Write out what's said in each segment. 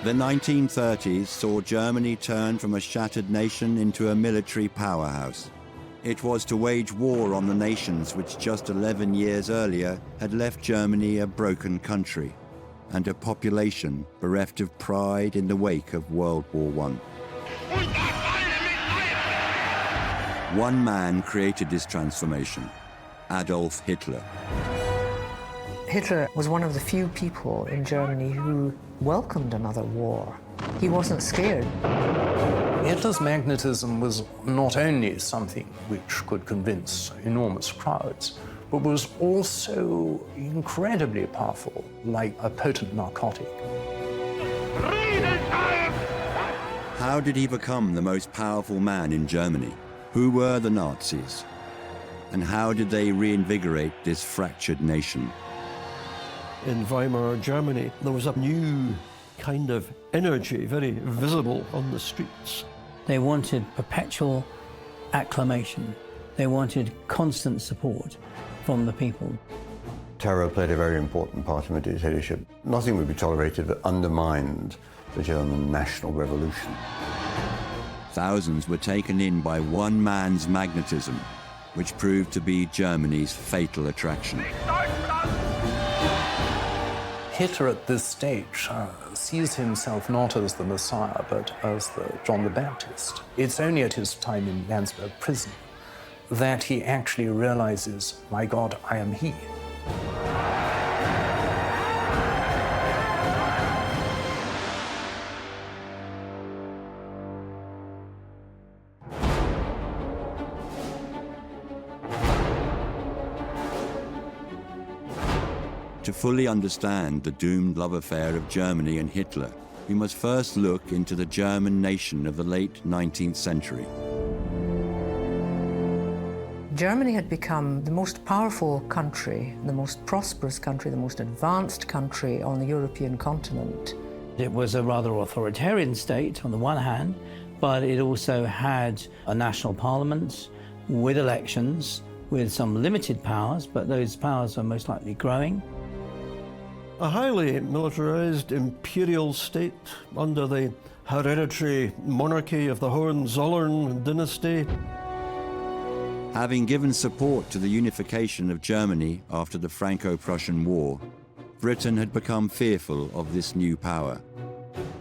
The 1930s saw Germany turn from a shattered nation into a military powerhouse. It was to wage war on the nations which just 11 years earlier had left Germany a broken country and a population bereft of pride in the wake of World War I. One man created this transformation, Adolf Hitler. Hitler was one of the few people in Germany who welcomed another war. He wasn't scared. Hitler's magnetism was not only something which could convince enormous crowds, but was also incredibly powerful, like a potent narcotic. How did he become the most powerful man in Germany? Who were the Nazis? And how did they reinvigorate this fractured nation? In Weimar, Germany, there was a new kind of energy, very visible on the streets. They wanted perpetual acclamation. They wanted constant support from the people. Terror played a very important part in the dictatorship. Nothing would be tolerated that undermined the German national revolution. Thousands were taken in by one man's magnetism, which proved to be Germany's fatal attraction. Hitler at this stage sees himself not as the Messiah, but as John the Baptist. It's only at his time in Landsberg prison that he actually realizes, my God, I am he. To fully understand the doomed love affair of Germany and Hitler, we must first look into the German nation of the late 19th century. Germany had become the most powerful country, the most prosperous country, the most advanced country on the European continent. It was a rather authoritarian state on the one hand, but it also had a national parliament with elections, with some limited powers, but those powers are most likely growing. A highly militarized imperial state under the hereditary monarchy of the Hohenzollern dynasty. Having given support to the unification of Germany after the Franco-Prussian War, Britain had become fearful of this new power.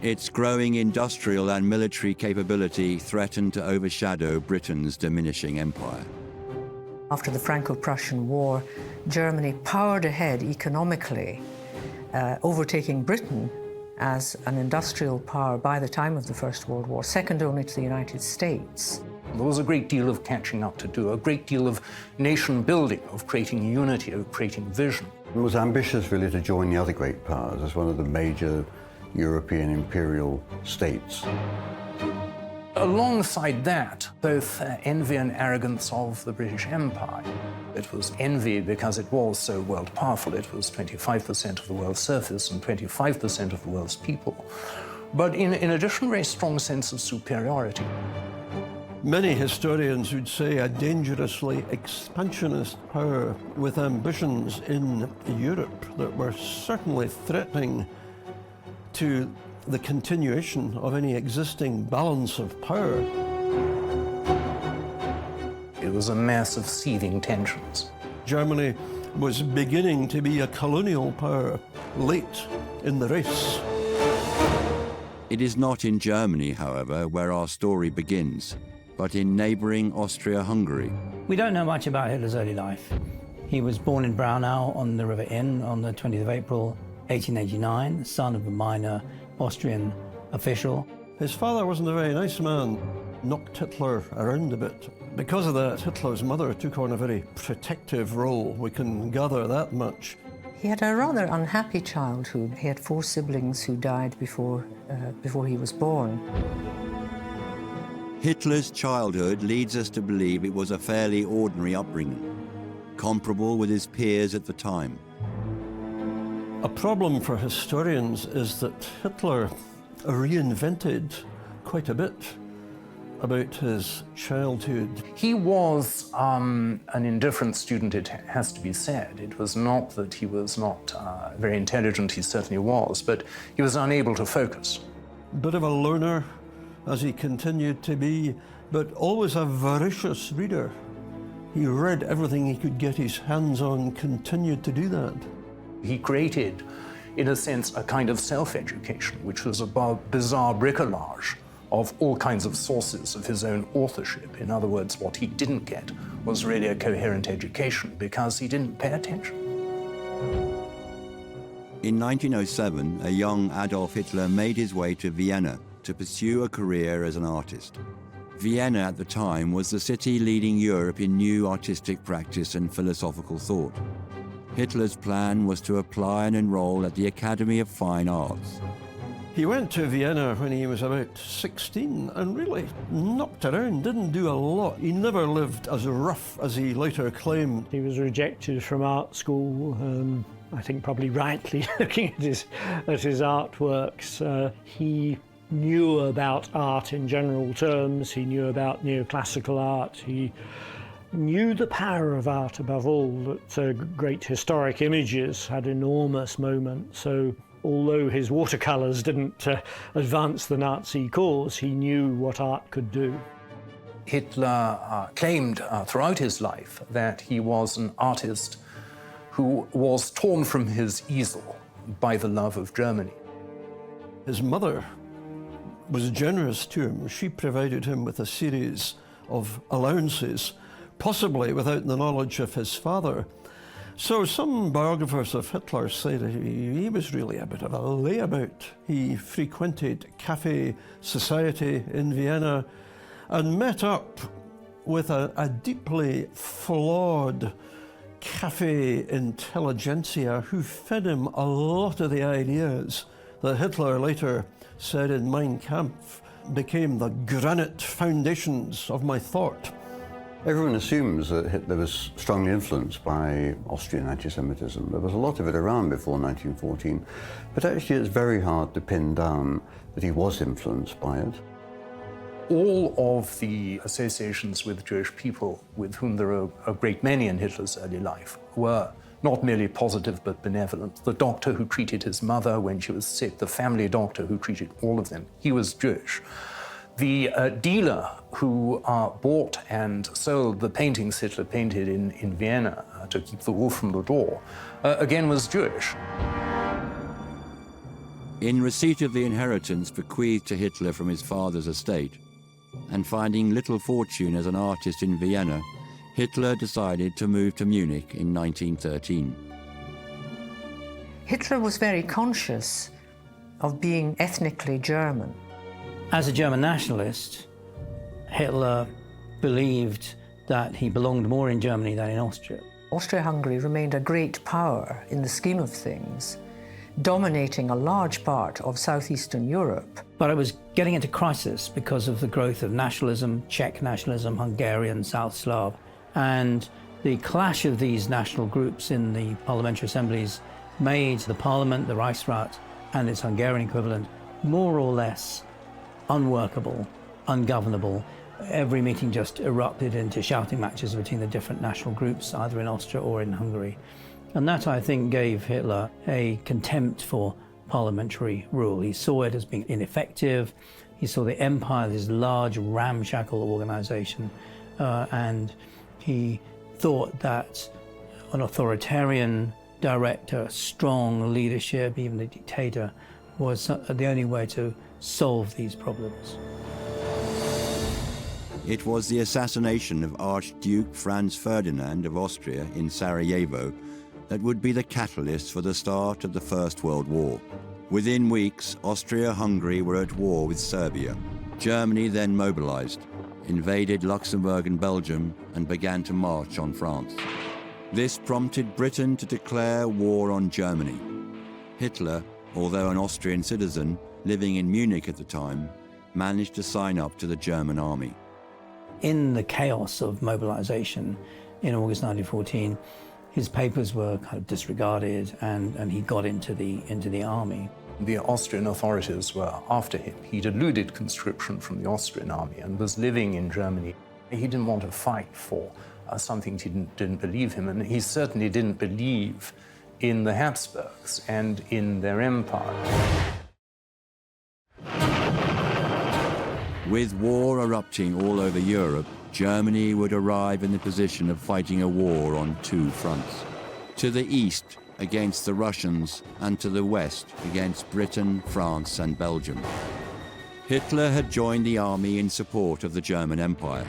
Its growing industrial and military capability threatened to overshadow Britain's diminishing empire. After the Franco-Prussian War, Germany powered ahead economically, overtaking Britain as an industrial power by the time of the First World War, second only to the United States. There was a great deal of catching up to do, a great deal of nation building, of creating unity, of creating vision. It was ambitious really to join the other great powers as one of the major European imperial states. Alongside that, both envy and arrogance of the British Empire. It was envy because it was so world powerful. It was 25% of the world's surface and 25% of the world's people. But in addition, a very strong sense of superiority. Many historians would say a dangerously expansionist power with ambitions in Europe that were certainly threatening to the continuation of any existing balance of power. It was a mass of seething tensions. Germany was beginning to be a colonial power late in the race. It is not in Germany, however, where our story begins, but in neighboring Austria-Hungary. We don't know much about Hitler's early life. He was born in Braunau on the River Inn on the 20th of April, 1889, son of a minor Austrian official. His father wasn't a very nice man, knocked Hitler around a bit. Because of that, Hitler's mother took on a very protective role. We can gather that much. He had a rather unhappy childhood. He had 4 siblings who died before he was born. Hitler's childhood leads us to believe it was a fairly ordinary upbringing, comparable with his peers at the time. A problem for historians is that Hitler reinvented quite a bit about his childhood. He was an indifferent student, it has to be said. It was not that he was not very intelligent, he certainly was, but he was unable to focus. bit of a loner, as he continued to be, but always a voracious reader. He read everything he could get his hands on, continued to do that. He created, in a sense, a kind of self-education, which was a bizarre bricolage of all kinds of sources of his own authorship. In other words, what he didn't get was really a coherent education because he didn't pay attention. In 1907, a young Adolf Hitler made his way to Vienna to pursue a career as an artist. Vienna at the time was the city leading Europe in new artistic practice and philosophical thought. Hitler's plan was to apply and enroll at the Academy of Fine Arts. He went to Vienna when he was about 16 and really knocked around, didn't do a lot. He never lived as rough as he later claimed. He was rejected from art school, I think probably rightly, looking at his artworks. He knew about art in general terms. He knew about neoclassical art. He knew the power of art above all, that great historic images had enormous moments. So although his watercolours didn't advance the Nazi cause, he knew what art could do. Hitler claimed throughout his life that he was an artist who was torn from his easel by the love of Germany. His mother was generous to him. She provided him with a series of allowances, possibly without the knowledge of his father. So some biographers of Hitler say that he was really a bit of a layabout. He frequented cafe society in Vienna and met up with a deeply flawed cafe intelligentsia who fed him a lot of the ideas that Hitler later said in Mein Kampf became the granite foundations of my thought. Everyone assumes that Hitler was strongly influenced by Austrian anti-Semitism. There was a lot of it around before 1914, but actually it's very hard to pin down that he was influenced by it. All of the associations with Jewish people, with whom there are a great many in Hitler's early life, were not merely positive but benevolent. The doctor who treated his mother when she was sick, the family doctor who treated all of them, he was Jewish. The dealer who bought and sold the paintings Hitler painted in Vienna to keep the wolf from the door, again was Jewish. In receipt of the inheritance bequeathed to Hitler from his father's estate, and finding little fortune as an artist in Vienna, Hitler decided to move to Munich in 1913. Hitler was very conscious of being ethnically German. As a German nationalist, Hitler believed that he belonged more in Germany than in Austria. Austria-Hungary remained a great power in the scheme of things, dominating a large part of southeastern Europe. But it was getting into crisis because of the growth of nationalism, Czech nationalism, Hungarian, South Slav, and the clash of these national groups in the parliamentary assemblies made the parliament, the Reichsrat, and its Hungarian equivalent more or less unworkable, ungovernable. Every meeting just erupted into shouting matches between the different national groups, either in Austria or in Hungary. And that, I think, gave Hitler a contempt for parliamentary rule. He saw it as being ineffective. He saw the empire as this large, ramshackle organization, and he thought that an authoritarian director, strong leadership, even a dictator, was the only way to solve these problems. It was the assassination of Archduke Franz Ferdinand of Austria in Sarajevo that would be the catalyst for the start of the First World War. Within weeks, Austria-Hungary were at war with Serbia. Germany then mobilized, invaded Luxembourg and Belgium, and began to march on France. This prompted Britain to declare war on Germany. Hitler, although an Austrian citizen living in Munich at the time, managed to sign up to the German army. In the chaos of mobilization in August 1914, his papers were kind of disregarded, and he got into the army. The Austrian authorities were after him. He'd eluded conscription from the Austrian army and was living in Germany. He didn't want to fight for something he didn't believe in, and he certainly didn't believe in the Habsburgs and in their empire. With war erupting all over Europe, Germany would arrive in the position of fighting a war on two fronts. To the east, against the Russians, and to the west, against Britain, France, and Belgium. Hitler had joined the army in support of the German Empire.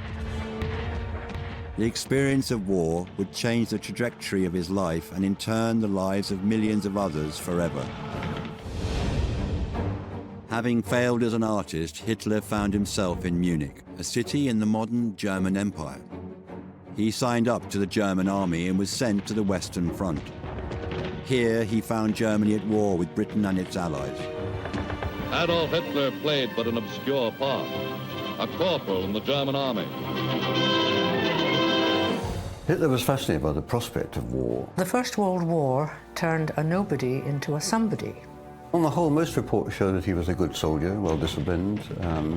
The experience of war would change the trajectory of his life and in turn the lives of millions of others forever. Having failed as an artist, Hitler found himself in Munich, a city in the modern German Empire. He signed up to the German army and was sent to the Western Front. Here he found Germany at war with Britain and its allies. Adolf Hitler played but an obscure part, a corporal in the German army. Hitler was fascinated by the prospect of war. The First World War turned a nobody into a somebody. On the whole, most reports show that he was a good soldier, well disciplined.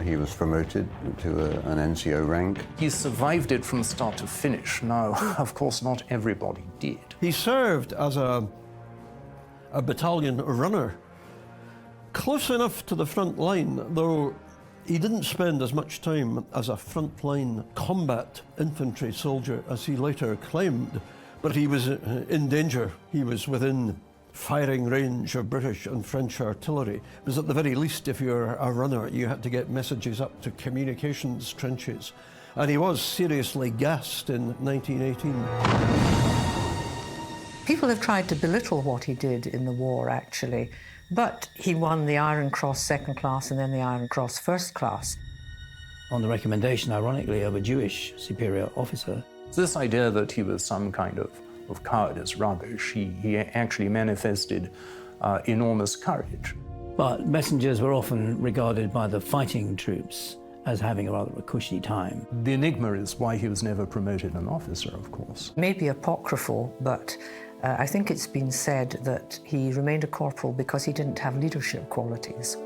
He was promoted to an NCO rank. He survived it from start to finish. Now, of course, not everybody did. He served as a battalion runner, close enough to the front line, though he didn't spend as much time as a frontline combat infantry soldier as he later claimed, but he was in danger. He was within firing range of British and French artillery. Because at the very least, if you're a runner, you had to get messages up to communications trenches. And he was seriously gassed in 1918. People have tried to belittle what he did in the war, actually, but he won the Iron Cross Second Class and then the Iron Cross First Class. On the recommendation, ironically, of a Jewish superior officer. This idea that he was some kind of coward is rubbish. He actually manifested enormous courage. But messengers were often regarded by the fighting troops as having a rather a cushy time. The enigma is why he was never promoted an officer, of course. Maybe apocryphal, but I think it's been said that he remained a corporal because he didn't have leadership qualities.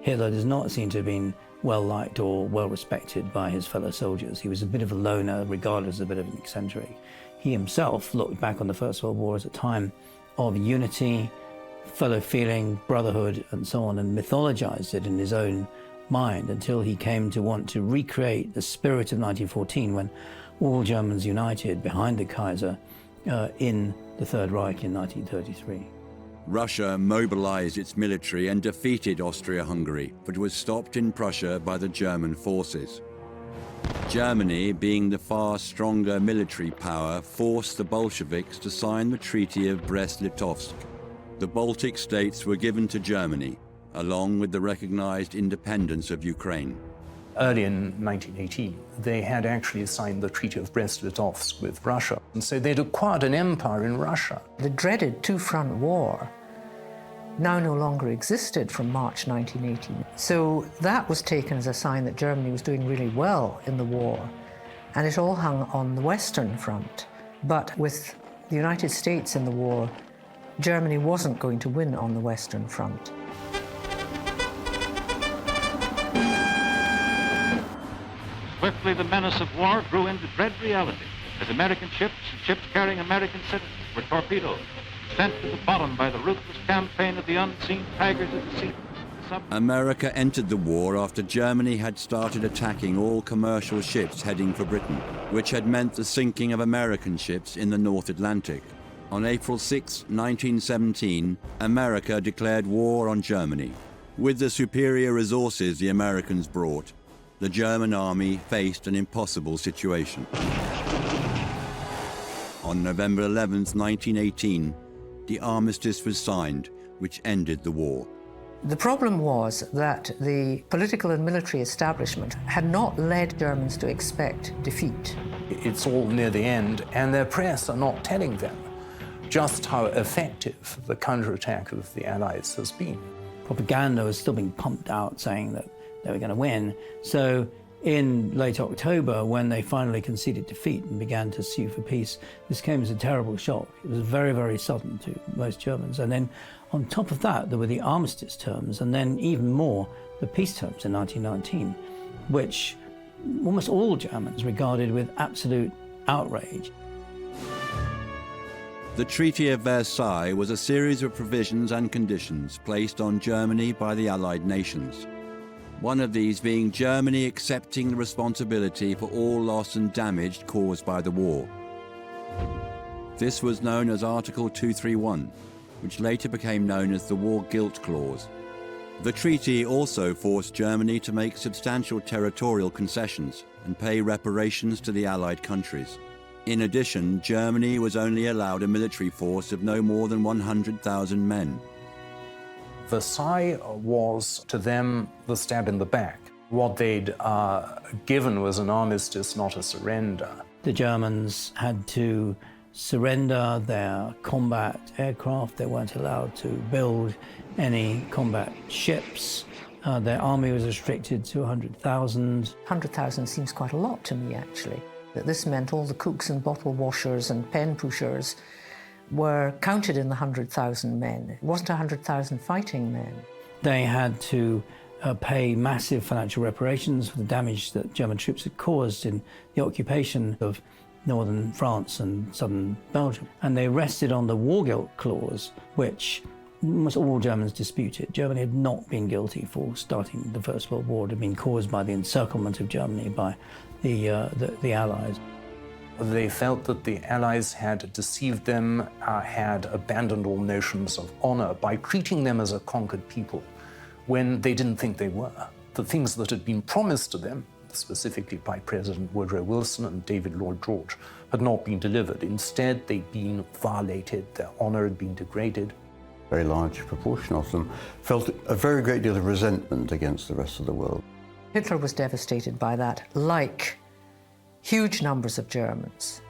Hitler does not seem to have been well-liked or well-respected by his fellow soldiers. He was a bit of a loner, regarded as a bit of an eccentric. He himself looked back on the First World War as a time of unity, fellow feeling, brotherhood, and so on, and mythologized it in his own mind until he came to want to recreate the spirit of 1914 when all Germans united behind the Kaiser in the Third Reich in 1933. Russia mobilized its military and defeated Austria-Hungary, but was stopped in Prussia by the German forces. Germany, being the far stronger military power, forced the Bolsheviks to sign the Treaty of Brest-Litovsk. The Baltic states were given to Germany, along with the recognized independence of Ukraine. Early in 1918, they had actually signed the Treaty of Brest-Litovsk with Russia, and so they'd acquired an empire in Russia. The dreaded two-front war now no longer existed from March 1918. So that was taken as a sign that Germany was doing really well in the war, and it all hung on the Western Front. But with the United States in the war, Germany wasn't going to win on the Western Front. Swiftly, the menace of war grew into dread reality as American ships and ships carrying American citizens were torpedoed, sent to the bottom by the ruthless campaign of the unseen tigers of the sea. America entered the war after Germany had started attacking all commercial ships heading for Britain, which had meant the sinking of American ships in the North Atlantic. On April 6, 1917, America declared war on Germany. With the superior resources the Americans brought, the German army faced an impossible situation. On November 11, 1918, the armistice was signed, which ended the war. The problem was that the political and military establishment had not led Germans to expect defeat. It's all near the end, and their press are not telling them just how effective the counterattack of the Allies has been. Propaganda was still being pumped out saying that they were going to win. So in late October, when they finally conceded defeat and began to sue for peace, this came as a terrible shock. It was very, very sudden to most Germans. And then on top of that, there were the armistice terms, and then even more, the peace terms in 1919, which almost all Germans regarded with absolute outrage. The Treaty of Versailles was a series of provisions and conditions placed on Germany by the Allied nations. one of these being Germany accepting the responsibility for all loss and damage caused by the war. This was known as Article 231, which later became known as the War Guilt Clause. The treaty also forced Germany to make substantial territorial concessions and pay reparations to the Allied countries. In addition, Germany was only allowed a military force of no more than 100,000 men. Versailles was, to them, the stab in the back. What they'd given was an armistice, not a surrender. The Germans had to surrender their combat aircraft. They weren't allowed to build any combat ships. Their army was restricted to 100,000. 100,000 seems quite a lot to me, actually. That this meant all the cooks and bottle washers and pen pushers were counted in the 100,000 men. It wasn't 100,000 fighting men. They had to pay massive financial reparations for the damage that German troops had caused in the occupation of northern France and southern Belgium. And they rested on the War Guilt Clause, which almost all Germans disputed. Germany had not been guilty for starting the First World War. It had been caused by the encirclement of Germany by the Allies. They felt that the Allies had deceived them, had abandoned all notions of honor by treating them as a conquered people when they didn't think they were. The things that had been promised to them, specifically by President Woodrow Wilson and David Lloyd George, had not been delivered. Instead, they'd been violated, their honor had been degraded. A very large proportion of them felt a very great deal of resentment against the rest of the world. Hitler was devastated by that, like huge numbers of Germans.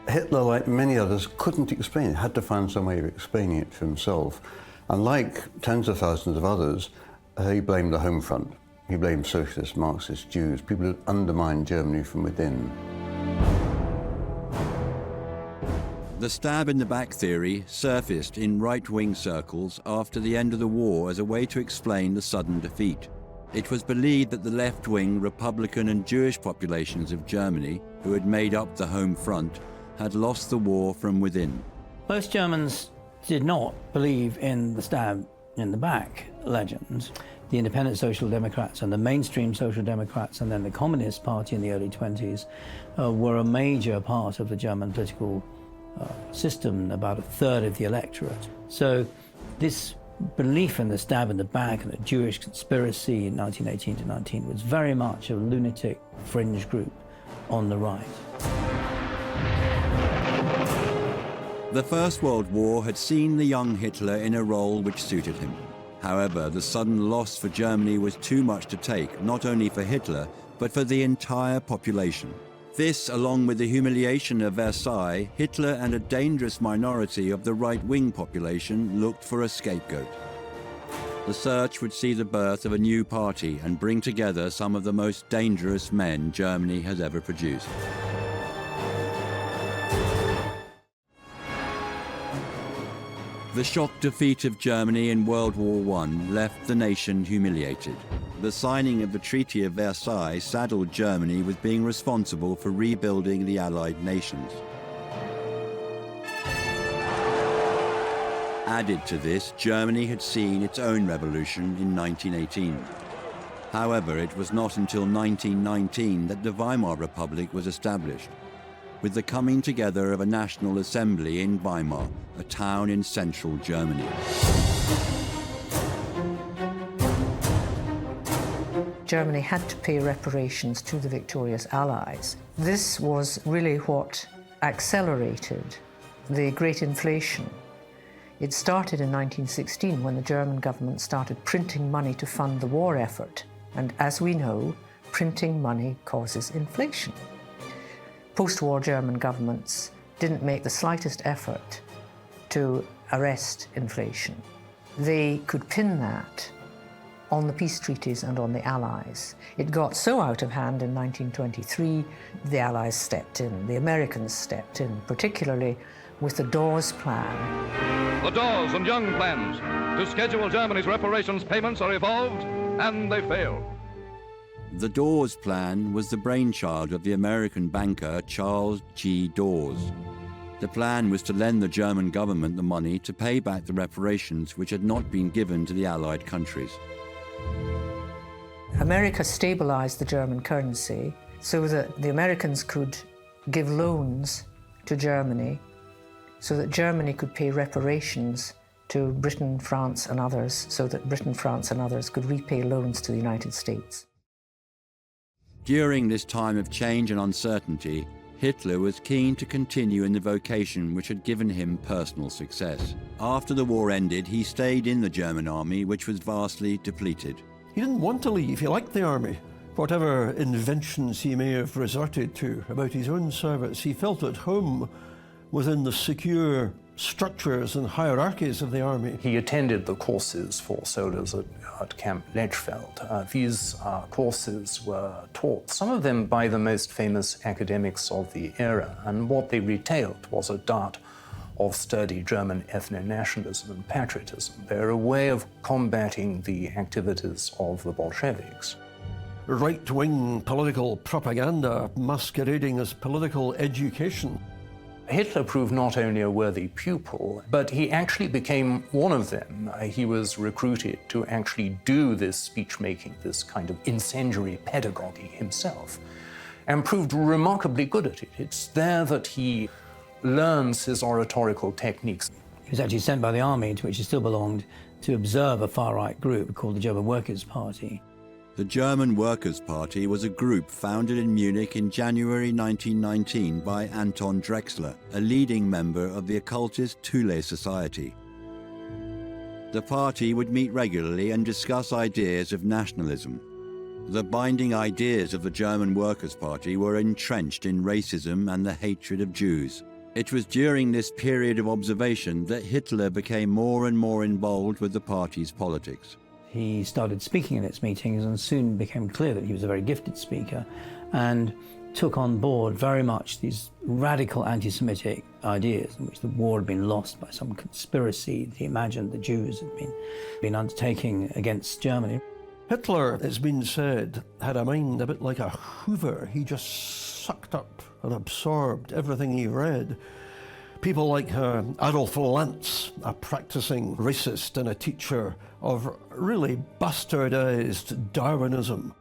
Hitler, like many others, couldn't explain it, had to find some way of explaining it to himself. And like tens of thousands of others, he blamed the home front. He blamed socialists, Marxists, Jews, people who undermined Germany from within. The stab-in-the-back theory surfaced in right-wing circles after the end of the war as a way to explain the sudden defeat. It was believed that the left-wing Republican and Jewish populations of Germany, who had made up the home front, had lost the war from within. Most Germans did not believe in the stab-in-the-back legend. The independent Social Democrats and the mainstream Social Democrats and then the Communist Party in the early 20s were a major part of the German political system, about a third of the electorate. So this belief in the stab in the back and the Jewish conspiracy in 1918 to 19 was very much a lunatic fringe group on the right. The First World War had seen the young Hitler in a role which suited him. However, the sudden loss for Germany was too much to take, not only for Hitler, but for the entire population. This, along with the humiliation of Versailles, Hitler and a dangerous minority of the right-wing population looked for a scapegoat. The search would see the birth of a new party and bring together some of the most dangerous men Germany has ever produced. The shock defeat of Germany in World War I left the nation humiliated. The signing of the Treaty of Versailles saddled Germany with being responsible for rebuilding the Allied nations. Added to this, Germany had seen its own revolution in 1918. However, it was not until 1919 that the Weimar Republic was established, with the coming together of a National Assembly in Weimar, a town in central Germany. Germany had to pay reparations to the victorious Allies. This was really what accelerated the great inflation. It started in 1916 when the German government started printing money to fund the war effort. And as we know, printing money causes inflation. Post-war German governments didn't make the slightest effort to arrest inflation. They could pin that on the peace treaties and on the Allies. It got so out of hand in 1923, the Allies stepped in, the Americans stepped in, particularly with the Dawes Plan. The Dawes and Young plans to schedule Germany's reparations payments are evolved, and they fail. The Dawes Plan was the brainchild of the American banker Charles G. Dawes. The plan was to lend the German government the money to pay back the reparations which had not been given to the Allied countries. America stabilized the German currency so that the Americans could give loans to Germany so that Germany could pay reparations to Britain, France and others, so that Britain, France and others could repay loans to the United States. During this time of change and uncertainty, Hitler was keen to continue in the vocation which had given him personal success. After the war ended, he stayed in the German army, which was vastly depleted. He didn't want to leave. He liked the army. Whatever inventions he may have resorted to about his own service, he felt at home within the secure structures and hierarchies of the army. He attended the courses for soldiers at Camp Lechfeld. These courses were taught, some of them by the most famous academics of the era, and what they retailed was a dart of sturdy German ethno-nationalism and patriotism. They're a way of combating the activities of the Bolsheviks. Right-wing political propaganda masquerading as political education. Hitler proved not only a worthy pupil, but he actually became one of them. He was recruited to actually do this speech-making, this kind of incendiary pedagogy himself, and proved remarkably good at it. It's there that he learns his oratorical techniques. He was actually sent by the army, to which he still belonged, to observe a far-right group called the German Workers' Party. The German Workers' Party was a group founded in Munich in January 1919 by Anton Drexler, a leading member of the occultist Thule Society. The party would meet regularly and discuss ideas of nationalism. The binding ideas of the German Workers' Party were entrenched in racism and the hatred of Jews. It was during this period of observation that Hitler became more and more involved with the party's politics. He started speaking in its meetings and soon became clear that he was a very gifted speaker and took on board very much these radical anti-Semitic ideas in which the war had been lost by some conspiracy that he imagined the Jews had been undertaking against Germany. Hitler, it's been said, had a mind a bit like a hoover. He just sucked up and absorbed everything he read. People like Adolf Hitler, a practicing racist and a teacher of really bastardized Darwinism.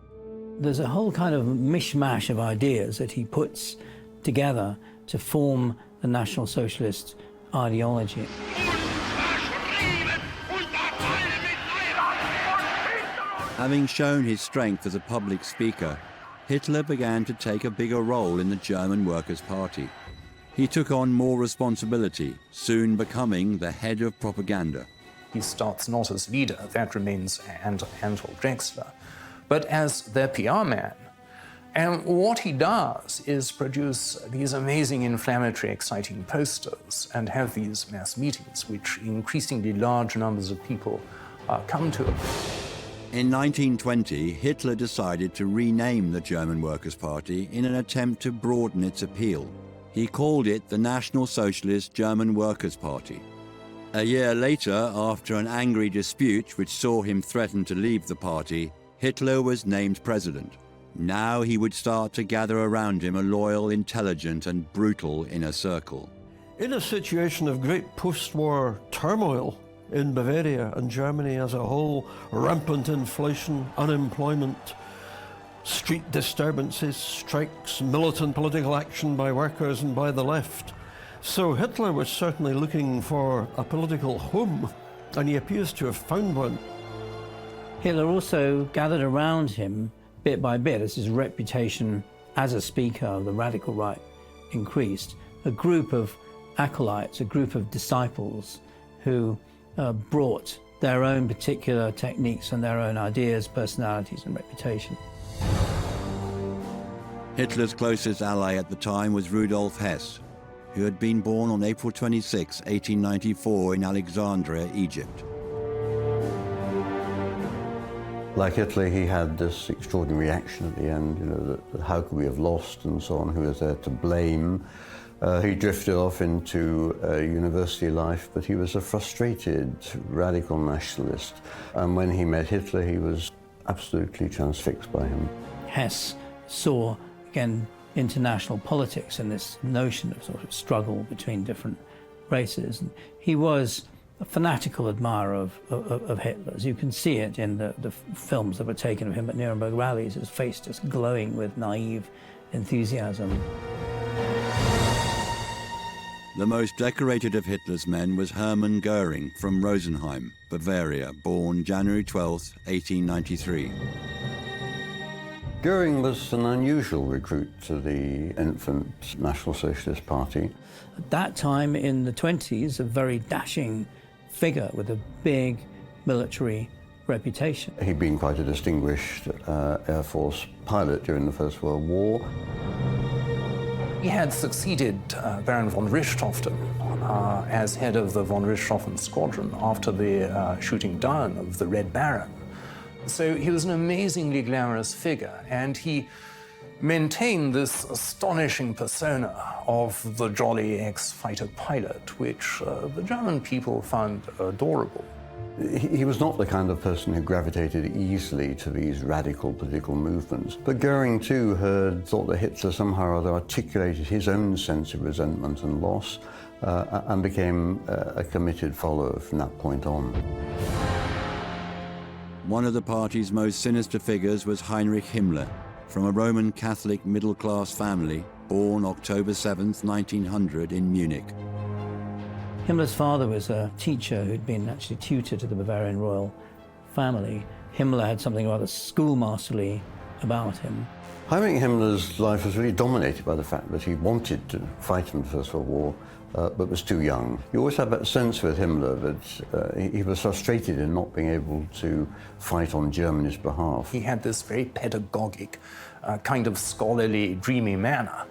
There's a whole kind of mishmash of ideas that he puts together to form the National Socialist ideology. Having shown his strength as a public speaker, Hitler began to take a bigger role in the German Workers' Party. He took on more responsibility, soon becoming the head of propaganda. He starts not as leader, that remains Anton Drexler, but as their PR man. And what he does is produce these amazing, inflammatory, exciting posters and have these mass meetings, which increasingly large numbers of people come to. In 1920, Hitler decided to rename the German Workers' Party in an attempt to broaden its appeal. He called it the National Socialist German Workers' Party. A year later, after an angry dispute which saw him threaten to leave the party, Hitler was named president. Now he would start to gather around him a loyal, intelligent and brutal inner circle. In a situation of great post-war turmoil in Bavaria and Germany as a whole, rampant inflation, unemployment, street disturbances, strikes, militant political action by workers and by the left. So Hitler was certainly looking for a political home, and he appears to have found one. Hitler also gathered around him, bit by bit, as his reputation as a speaker of the radical right increased, a group of acolytes, a group of disciples who brought their own particular techniques and their own ideas, personalities and reputation. Hitler's closest ally at the time was Rudolf Hess, who had been born on April 26, 1894 in Alexandria, Egypt. Like Hitler, he had this extraordinary reaction at the end, you know, that how could we have lost and so on, who was there to blame. He drifted off into university life, but he was a frustrated radical nationalist. And when he met Hitler, he was absolutely transfixed by him. Hess saw, again, international politics and this notion of sort of struggle between different races. And he was a fanatical admirer of Hitler's. You can see it in the films that were taken of him at Nuremberg rallies, his face just glowing with naive enthusiasm. The most decorated of Hitler's men was Hermann Goering from Rosenheim, Bavaria, born January 12, 1893. Goering was an unusual recruit to the infant National Socialist Party. At that time, in the 20s, a very dashing figure with a big military reputation. He'd been quite a distinguished Air Force pilot during the First World War. He had succeeded Baron von Richthofen as head of the von Richthofen squadron after the shooting down of the Red Baron. So he was an amazingly glamorous figure, and he maintained this astonishing persona of the jolly ex-fighter pilot, which the German people found adorable. He was not the kind of person who gravitated easily to these radical political movements. But Goering, too, had thought that Hitler somehow or other articulated his own sense of resentment and loss and became a committed follower from that point on. One of the party's most sinister figures was Heinrich Himmler, from a Roman Catholic middle-class family, born October 7th, 1900 in Munich. Himmler's father was a teacher who'd been actually tutor to the Bavarian royal family. Himmler had something rather schoolmasterly about him. Heinrich Himmler's life was really dominated by the fact that he wanted to fight in the First World War, but was too young. You always had that sense with Himmler that he was frustrated in not being able to fight on Germany's behalf. He had this very pedagogic, kind of scholarly, dreamy manner.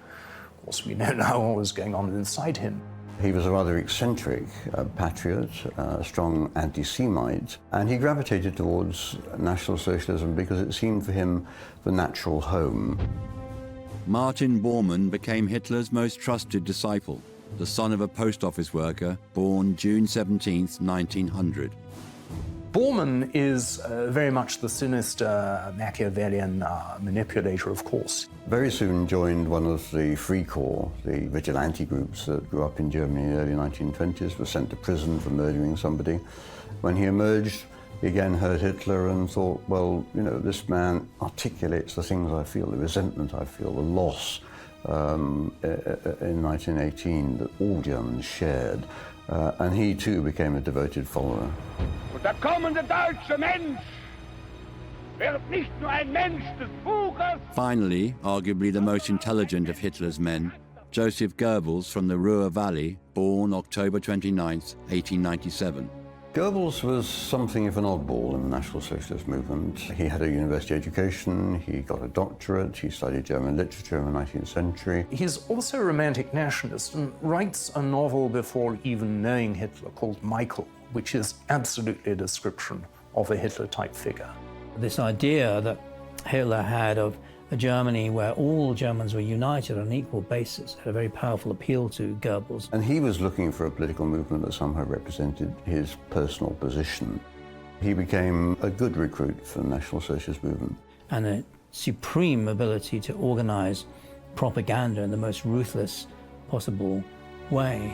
Of course, we know now what was going on inside him. He was a rather eccentric patriot, a strong anti-Semite, and he gravitated towards National Socialism because it seemed for him the natural home. Martin Bormann became Hitler's most trusted disciple, the son of a post office worker, born June 17, 1900. Bormann is very much the sinister Machiavellian manipulator, of course. Very soon joined one of the Free Corps, the vigilante groups that grew up in Germany in the early 1920s, was sent to prison for murdering somebody. When he emerged, he again heard Hitler and thought, well, you know, this man articulates the things I feel, the resentment I feel, the loss in 1918 that all Germans shared. And he too became a devoted follower. Der kommende deutsche Mensch wird nicht nur ein Mensch des Buches. Finally, arguably the most intelligent of Hitler's men, Joseph Goebbels from the Ruhr Valley, born October 29, 1897. Goebbels was something of an oddball in the National Socialist movement. He had a university education, he got a doctorate, he studied German literature in the 19th century. He's also a romantic nationalist and writes a novel before even knowing Hitler called Michael, which is absolutely a description of a Hitler-type figure. This idea that Hitler had of a Germany where all Germans were united on an equal basis had a very powerful appeal to Goebbels. And he was looking for a political movement that somehow represented his personal position. He became a good recruit for the National Socialist movement. And a supreme ability to organize propaganda in the most ruthless possible way.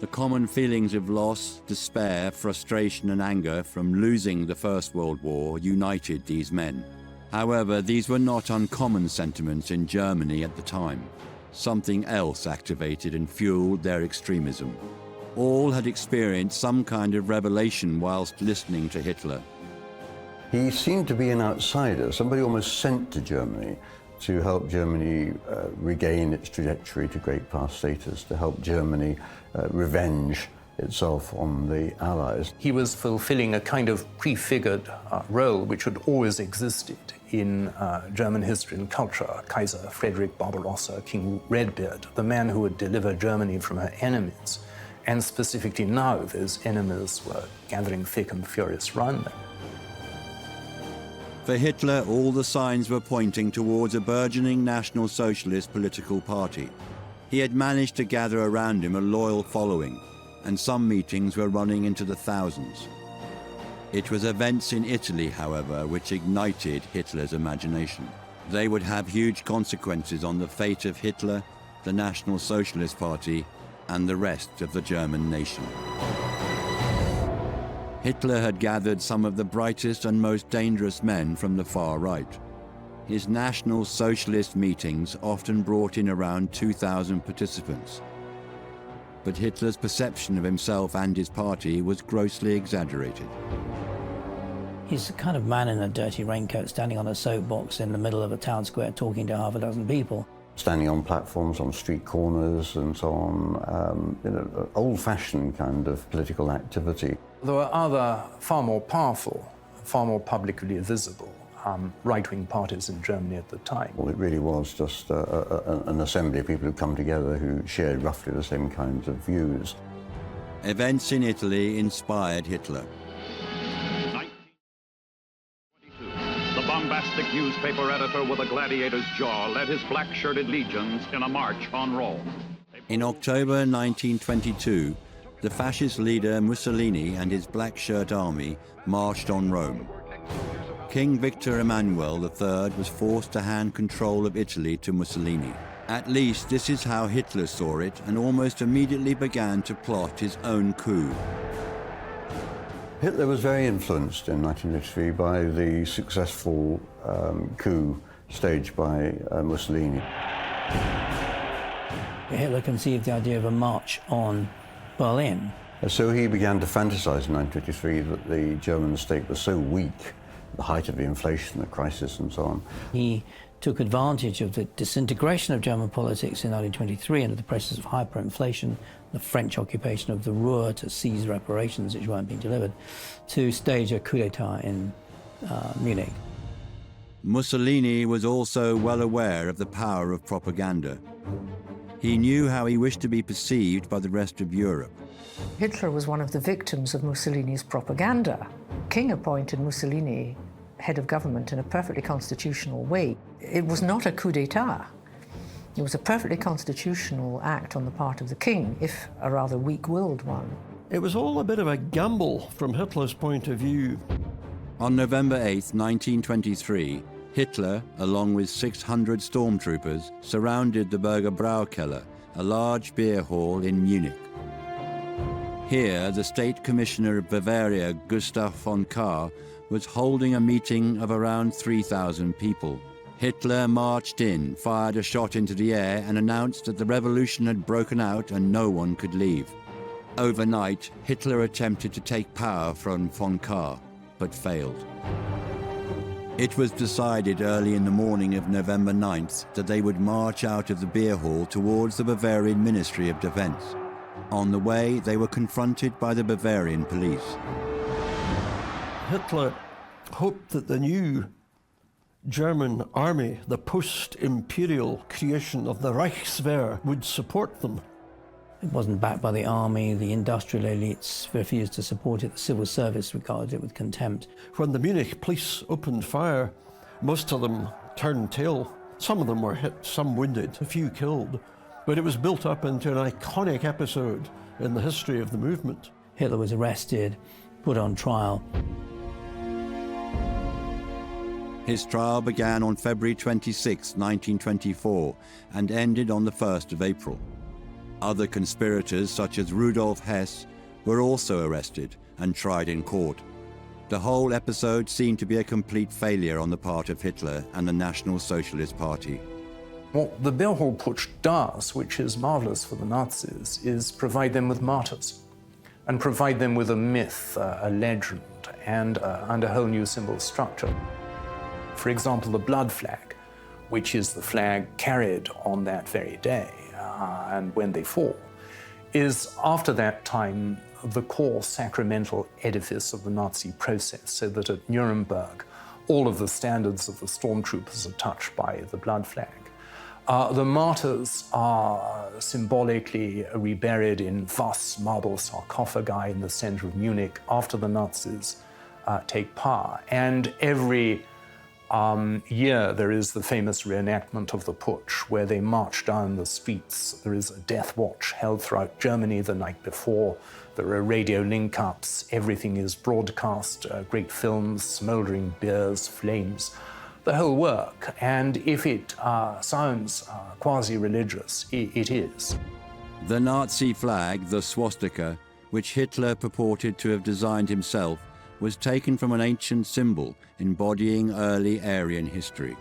The common feelings of loss, despair, frustration and anger from losing the First World War united these men. However, these were not uncommon sentiments in Germany at the time. Something else activated and fueled their extremism. All had experienced some kind of revelation whilst listening to Hitler. He seemed to be an outsider, somebody almost sent to Germany to help Germany regain its trajectory to great power status, to help Germany revenge itself on the Allies. He was fulfilling a kind of prefigured role which had always existed in German history and culture. Kaiser Frederick Barbarossa, King Redbeard, the man who would deliver Germany from her enemies. And specifically now, those enemies were gathering thick and furious around them. For Hitler, all the signs were pointing towards a burgeoning National Socialist political party. He had managed to gather around him a loyal following, and some meetings were running into the thousands. It was events in Italy, however, which ignited Hitler's imagination. They would have huge consequences on the fate of Hitler, the National Socialist Party, and the rest of the German nation. Hitler had gathered some of the brightest and most dangerous men from the far right. His National Socialist meetings often brought in around 2,000 participants. But Hitler's perception of himself and his party was grossly exaggerated. He's the kind of man in a dirty raincoat standing on a soapbox in the middle of a town square talking to half a dozen people. Standing on platforms, on street corners and so on, old-fashioned kind of political activity. There were other far more powerful, far more publicly visible right-wing parties in Germany at the time. Well, it really was just an assembly of people who come together who shared roughly the same kinds of views. Events in Italy inspired Hitler. The bombastic newspaper editor with a gladiator's jaw led his black-shirted legions in a march on Rome. In October 1922, the fascist leader Mussolini and his black shirt army marched on Rome. King Victor Emmanuel III was forced to hand control of Italy to Mussolini. At least this is how Hitler saw it, and almost immediately began to plot his own coup. Hitler was very influenced in 1983 by the successful coup staged by Mussolini. Hitler conceived the idea of a march on Berlin. So he began to fantasize in 1923 that the German state was so weak, the height of the inflation, the crisis and so on. He took advantage of the disintegration of German politics in 1923 under the pressures of hyperinflation, the French occupation of the Ruhr to seize reparations which weren't being delivered, to stage a coup d'etat in Munich. Mussolini was also well aware of the power of propaganda. He knew how he wished to be perceived by the rest of Europe. Hitler was one of the victims of Mussolini's propaganda. King appointed Mussolini head of government in a perfectly constitutional way. It was not a coup d'etat. It was a perfectly constitutional act on the part of the king, if a rather weak-willed one. It was all a bit of a gamble from Hitler's point of view. On November 8, 1923, Hitler, along with 600 stormtroopers, surrounded the Burger Braukeller, a large beer hall in Munich. Here, the State Commissioner of Bavaria, Gustav von Kahr, was holding a meeting of around 3,000 people. Hitler marched in, fired a shot into the air, and announced that the revolution had broken out and no one could leave. Overnight, Hitler attempted to take power from von Kahr, but failed. It was decided early in the morning of November 9th that they would march out of the beer hall towards the Bavarian Ministry of Defense. On the way, they were confronted by the Bavarian police. Hitler hoped that the new German army, the post-imperial creation of the Reichswehr, would support them. It wasn't backed by the army, the industrial elites refused to support it, the civil service regarded it with contempt. When the Munich police opened fire, most of them turned tail. Some of them were hit, some wounded, a few killed. But it was built up into an iconic episode in the history of the movement. Hitler was arrested, put on trial. His trial began on February 26, 1924, and ended on the 1st of April. Other conspirators, such as Rudolf Hess, were also arrested and tried in court. The whole episode seemed to be a complete failure on the part of Hitler and the National Socialist Party. What the beer hall putsch does, which is marvelous for the Nazis, is provide them with martyrs and provide them with a myth, a legend, and a whole new symbol structure. For example, the blood flag, which is the flag carried on that very day and when they fall, is after that time the core sacramental edifice of the Nazi process, so that at Nuremberg all of the standards of the stormtroopers are touched by the blood flag. The martyrs are symbolically reburied in vast marble sarcophagi in the center of Munich after the Nazis take power. And every year there is the famous reenactment of the putsch, where they march down the streets. There is a death watch held throughout Germany the night before. There are radio link-ups. Everything is broadcast, great films, smoldering beers, flames, the whole work. And if it sounds quasi-religious, it is. The Nazi flag, the swastika, which Hitler purported to have designed himself, was taken from an ancient symbol embodying early Aryan history.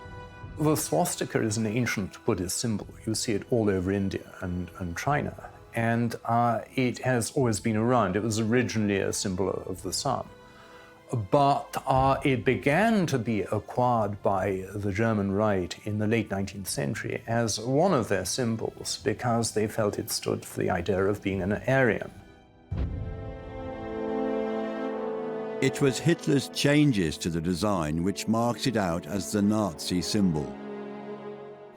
The swastika is an ancient Buddhist symbol. You see it all over India and China. And it has always been around. It was originally a symbol of the sun. But it began to be acquired by the German right in the late 19th century as one of their symbols because they felt it stood for the idea of being an Aryan. It was Hitler's changes to the design which marks it out as the Nazi symbol.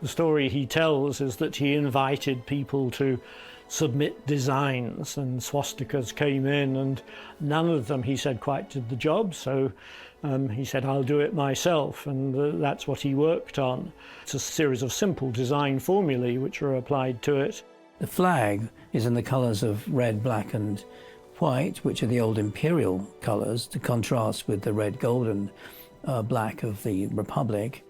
The story he tells is that he invited people to submit designs, and swastikas came in, and none of them, he said, quite did the job, so he said, I'll do it myself, and that's what he worked on. It's a series of simple design formulae which are applied to it. The flag is in the colours of red, black and white, which are the old imperial colours, to contrast with the red, gold and black of the Republic.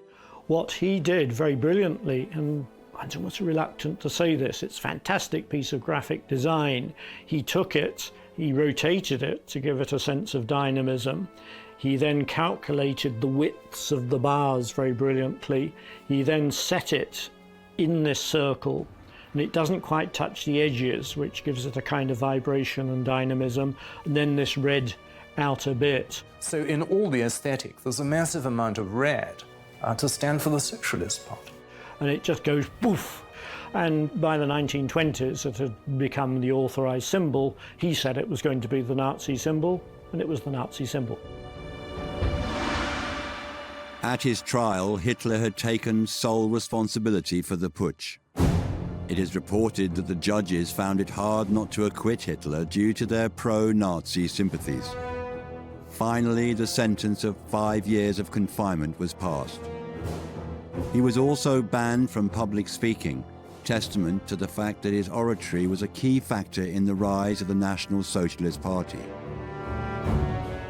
What he did very brilliantly, and I'm somewhat reluctant to say this, it's a fantastic piece of graphic design. He took it, he rotated it to give it a sense of dynamism. He then calculated the widths of the bars very brilliantly. He then set it in this circle, and it doesn't quite touch the edges, which gives it a kind of vibration and dynamism, and then this red outer bit. So in all the aesthetic, there's a massive amount of red to stand for the Socialist Party. And it just goes poof. And by the 1920s, it had become the authorized symbol. He said it was going to be the Nazi symbol, and it was the Nazi symbol. At his trial, Hitler had taken sole responsibility for the putsch. It is reported that the judges found it hard not to acquit Hitler due to their pro-Nazi sympathies. Finally, the sentence of 5 years of confinement was passed. He was also banned from public speaking, testament to the fact that his oratory was a key factor in the rise of the National Socialist Party.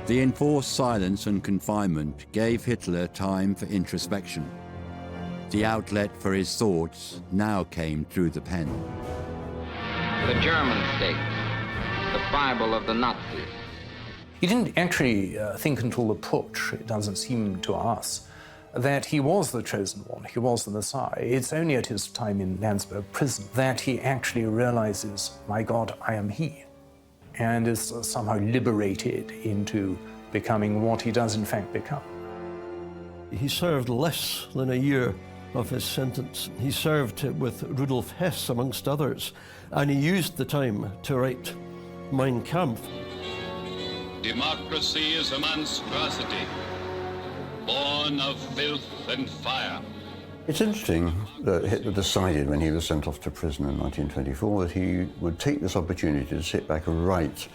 The enforced silence and confinement gave Hitler time for introspection. The outlet for his thoughts now came through the pen. The German state, the Bible of the Nazis. He didn't actually think until the putsch, it doesn't seem to us, that he was the chosen one, he was the Messiah. It's only at his time in Landsberg prison that he actually realizes, my God, I am he, and is somehow liberated into becoming what he does in fact become. He served less than a year of his sentence. He served with Rudolf Hess, amongst others, and he used the time to write Mein Kampf. Democracy is a monstrosity, born of filth and fire. It's interesting that Hitler decided when he was sent off to prison in 1924 that he would take this opportunity to sit back and write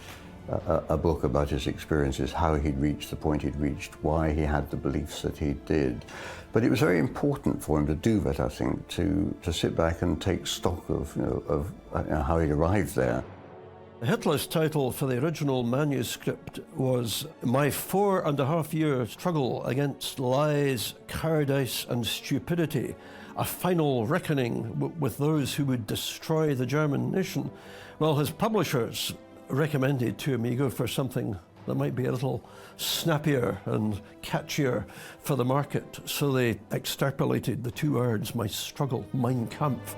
a book about his experiences, how he'd reached the point he'd reached, why he had the beliefs that he did. But it was very important for him to do that, I think, to sit back and take stock of, how he'd arrived there. Hitler's title for the original manuscript was My 4.5-year Struggle Against Lies, Cowardice and Stupidity, a final reckoning with those who would destroy the German nation. Well, his publishers recommended to him he go for something that might be a little snappier and catchier for the market, so they extrapolated the two words, my struggle, Mein Kampf.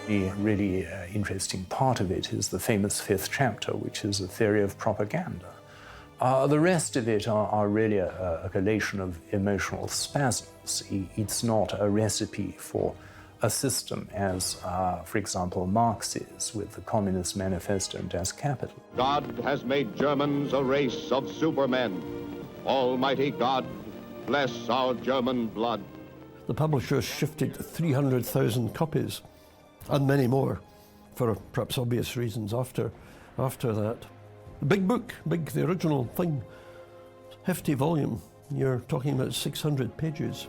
The really interesting part of it is the famous 5th chapter, which is a theory of propaganda. The rest of it are really a collation of emotional spasms. It's not a recipe for a system as, for example, Marx is with the Communist Manifesto and Das Kapital. God has made Germans a race of supermen. Almighty God, bless our German blood. The publishers shifted 300,000 copies, and many more, for perhaps obvious reasons after that. Big book, the original thing, hefty volume. You're talking about 600 pages.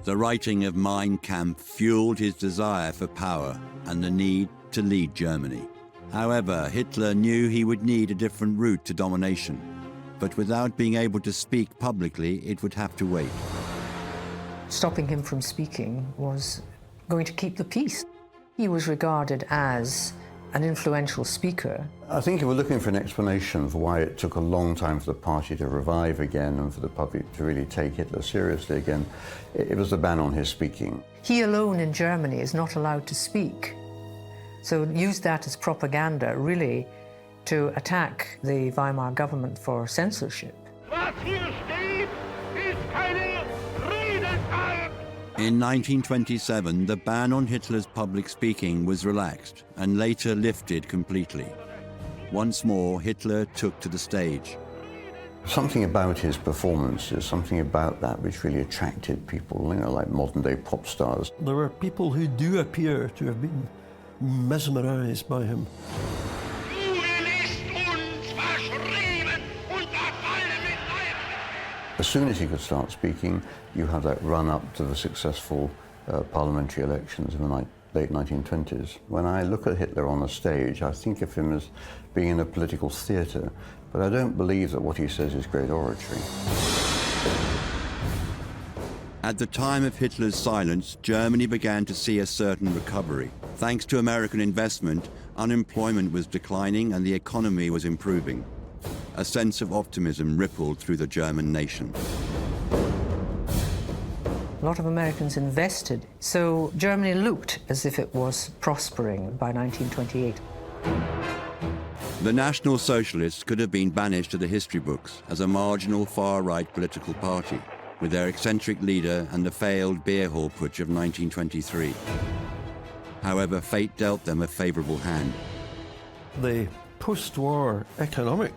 The writing of Mein Kampf fueled his desire for power and the need to lead Germany. However, Hitler knew he would need a different route to domination, but without being able to speak publicly, it would have to wait. Stopping him from speaking was going to keep the peace. He was regarded as an influential speaker. I think if we're looking for an explanation for why it took a long time for the party to revive again and for the public to really take Hitler seriously again, it was the ban on his speaking. He alone in Germany is not allowed to speak. So used that as propaganda, really, to attack the Weimar government for censorship. In 1927, the ban on Hitler's public speaking was relaxed and later lifted completely. Once more, Hitler took to the stage. Something about his performances, something about that which really attracted people, you know, like modern-day pop stars. There were people who do appear to have been mesmerized by him. As soon as he could start speaking, you have that run-up to the successful parliamentary elections in the late 1920s. When I look at Hitler on a stage, I think of him as being in a political theatre, but I don't believe that what he says is great oratory. At the time of Hitler's silence, Germany began to see a certain recovery. Thanks to American investment, unemployment was declining and the economy was improving. A sense of optimism rippled through the German nation. A lot of Americans invested, so Germany looked as if it was prospering by 1928. The National Socialists could have been banished to the history books as a marginal far-right political party, with their eccentric leader and the failed beer hall putsch of 1923. However, fate dealt them a favorable hand. The post-war economic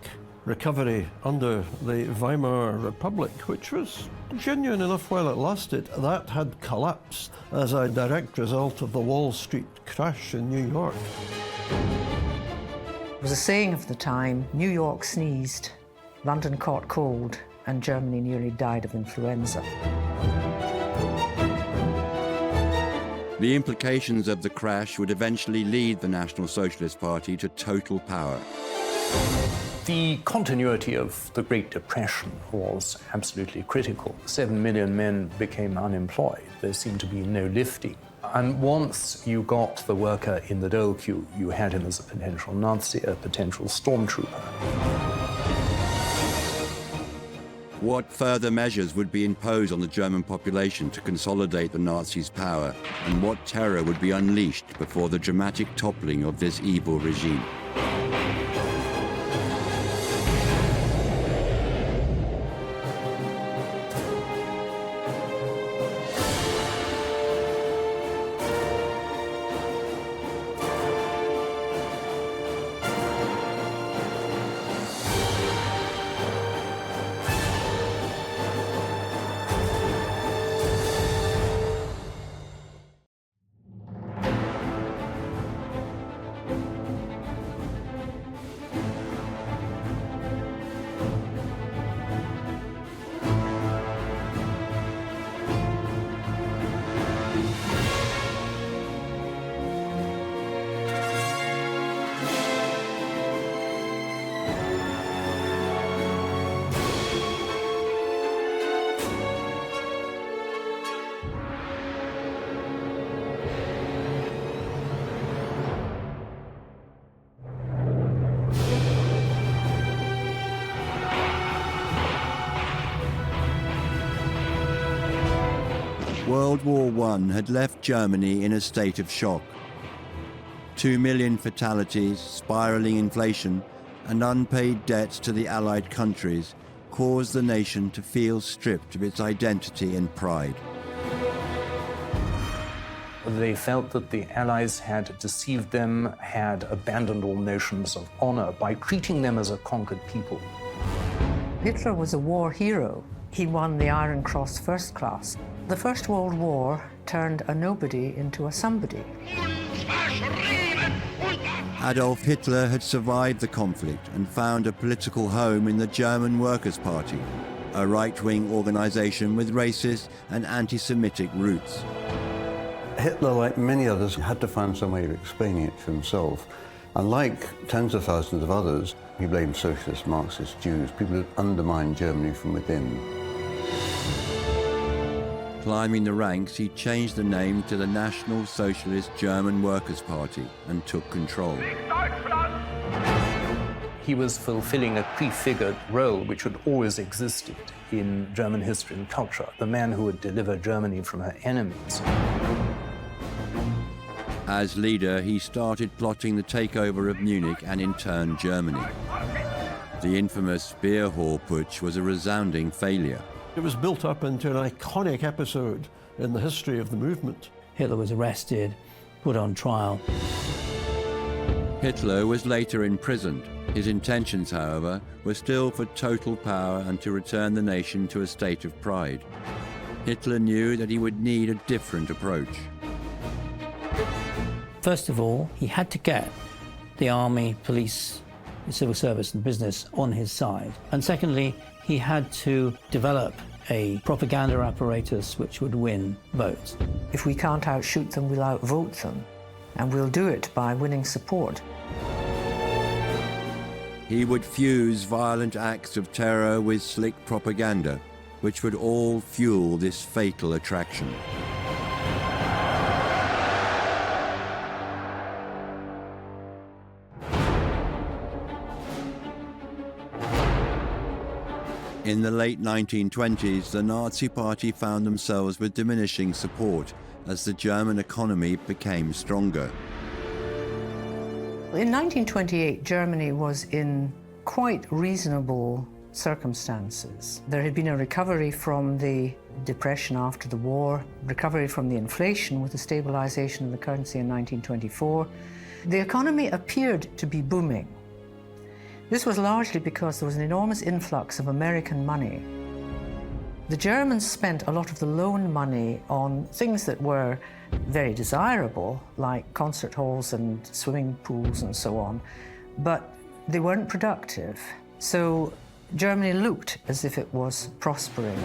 recovery under the Weimar Republic, which was genuine enough while it lasted, that had collapsed as a direct result of the Wall Street crash in New York. It was a saying of the time, New York sneezed, London caught cold, and Germany nearly died of influenza. The implications of the crash would eventually lead the National Socialist Party to total power. The continuity of the Great Depression was absolutely critical. 7 million men became unemployed. There seemed to be no lifting. And once you got the worker in the dole queue, you had him as a potential Nazi, a potential stormtrooper. What further measures would be imposed on the German population to consolidate the Nazis' power, and what terror would be unleashed before the dramatic toppling of this evil regime? World War I had left Germany in a state of shock. 2 million fatalities, spiraling inflation, and unpaid debts to the Allied countries caused the nation to feel stripped of its identity and pride. They felt that the Allies had deceived them, had abandoned all notions of honor by treating them as a conquered people. Hitler was a war hero. He won the Iron Cross First Class. The First World War turned a nobody into a somebody. Adolf Hitler had survived the conflict and found a political home in the German Workers' Party, a right-wing organization with racist and anti-Semitic roots. Hitler, like many others, had to find some way of explaining it to himself. And like tens of thousands of others, he blamed socialists, Marxists, Jews, people who undermined Germany from within. Climbing the ranks, he changed the name to the National Socialist German Workers' Party and took control. He was fulfilling a prefigured role which had always existed in German history and culture, the man who would deliver Germany from her enemies. As leader, he started plotting the takeover of Munich and in turn Germany. The infamous beer hall putsch was a resounding failure. It was built up into an iconic episode in the history of the movement. Hitler was arrested, put on trial. Hitler was later imprisoned. His intentions, however, were still for total power and to return the nation to a state of pride. Hitler knew that he would need a different approach. First of all, he had to get the army, police, the civil service and business on his side. And secondly, he had to develop a propaganda apparatus which would win votes. If we can't outshoot them, we'll outvote them. And we'll do it by winning support. He would fuse violent acts of terror with slick propaganda, which would all fuel this fatal attraction. In the late 1920s, the Nazi Party found themselves with diminishing support as the German economy became stronger. In 1928, Germany was in quite reasonable circumstances. There had been a recovery from the depression after the war, recovery from the inflation with the stabilization of the currency in 1924. The economy appeared to be booming. This was largely because there was an enormous influx of American money. The Germans spent a lot of the loan money on things that were very desirable, like concert halls and swimming pools and so on, but they weren't productive. So Germany looked as if it was prospering.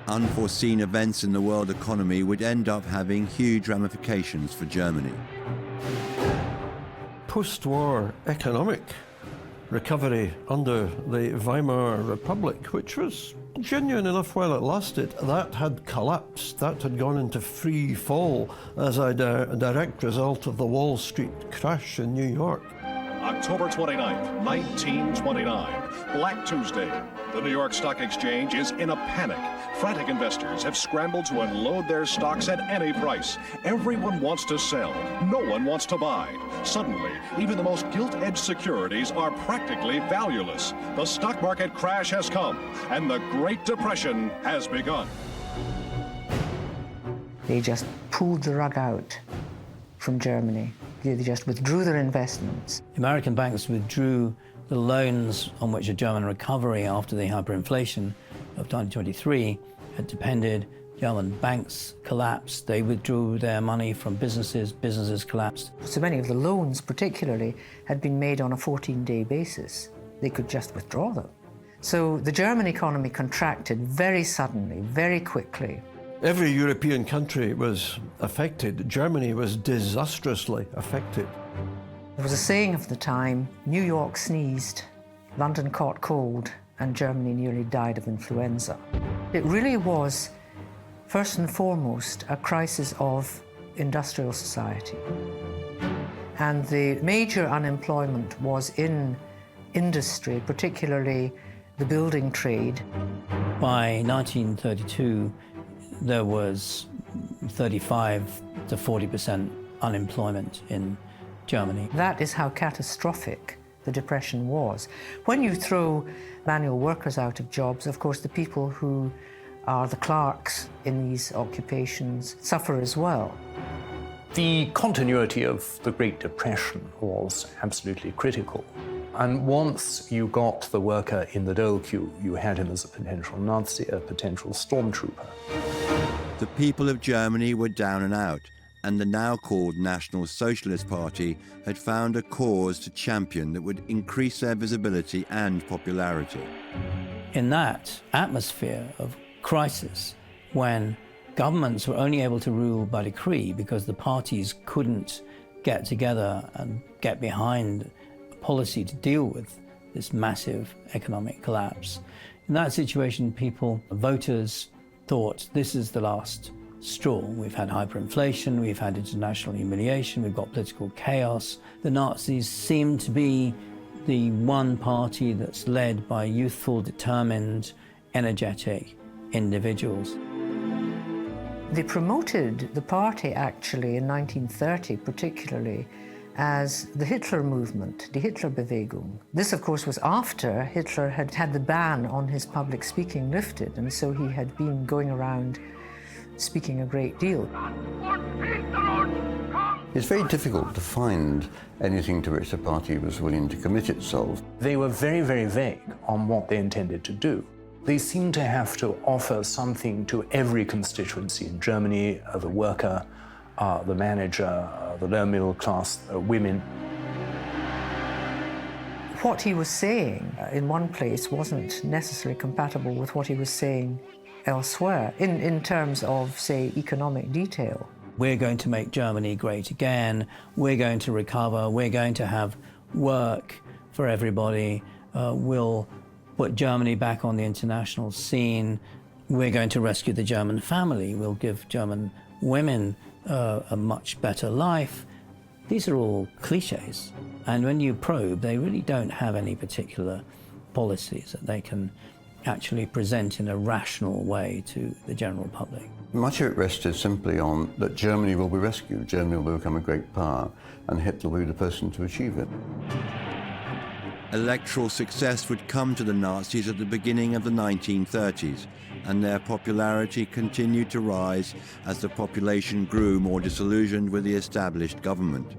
Unforeseen events in the world economy would end up having huge ramifications for Germany. Post-war economic recovery under the Weimar Republic, which was genuine enough while it lasted, that had collapsed. That had gone into free fall as a direct result of the Wall Street crash in New York. October 29th, 1929, Black Tuesday. The New York Stock Exchange is in a panic. Frantic investors have scrambled to unload their stocks at any price. Everyone wants to sell. No one wants to buy. Suddenly, even the most gilt-edged securities are practically valueless. The stock market crash has come, and the Great Depression has begun. They just pulled the rug out from Germany. They just withdrew their investments. American banks withdrew the loans on which a German recovery after the hyperinflation of 1923 had depended. German banks collapsed. They withdrew their money from businesses. Businesses collapsed. So many of the loans, particularly, had been made on a 14-day basis. They could just withdraw them. So the German economy contracted very suddenly, very quickly. Every European country was affected. Germany was disastrously affected. There was a saying of the time, New York sneezed, London caught cold, and Germany nearly died of influenza. It really was, first and foremost, a crisis of industrial society. And the major unemployment was in industry, particularly the building trade. By 1932, there was 35 to 40% unemployment in Germany. That is how catastrophic the Depression was. When you throw manual workers out of jobs, of course, the people who are the clerks in these occupations suffer as well. The continuity of the Great Depression was absolutely critical. And once you got the worker in the dole queue, you had him as a potential Nazi, a potential stormtrooper. The people of Germany were down and out, and the now called National Socialist Party had found a cause to champion that would increase their visibility and popularity. In that atmosphere of crisis, when governments were only able to rule by decree because the parties couldn't get together and get behind a policy to deal with this massive economic collapse, in that situation, people, voters, thought this is the last straw. We've had hyperinflation, we've had international humiliation, we've got political chaos. The Nazis seem to be the one party that's led by youthful, determined, energetic individuals. They promoted the party actually in 1930 particularly as the Hitler movement, die Hitlerbewegung. This of course was after Hitler had had the ban on his public speaking lifted, and so he had been going around speaking a great deal. It's very difficult to find anything to which the party was willing to commit itself. They were very, very vague on what they intended to do. They seemed to have to offer something to every constituency in Germany, the worker, the manager, the lower middle class, women. What he was saying in one place wasn't necessarily compatible with what he was saying elsewhere, in terms of, say, economic detail. We're going to make Germany great again, we're going to recover, we're going to have work for everybody, we'll put Germany back on the international scene, we're going to rescue the German family, we'll give German women a much better life. These are all cliches, and when you probe, they really don't have any particular policies that they can actually present in a rational way to the general public. Much of it rested simply on that Germany will be rescued, Germany will become a great power, and Hitler will be the person to achieve it. Electoral success would come to the Nazis at the beginning of the 1930s, and their popularity continued to rise as the population grew more disillusioned with the established government.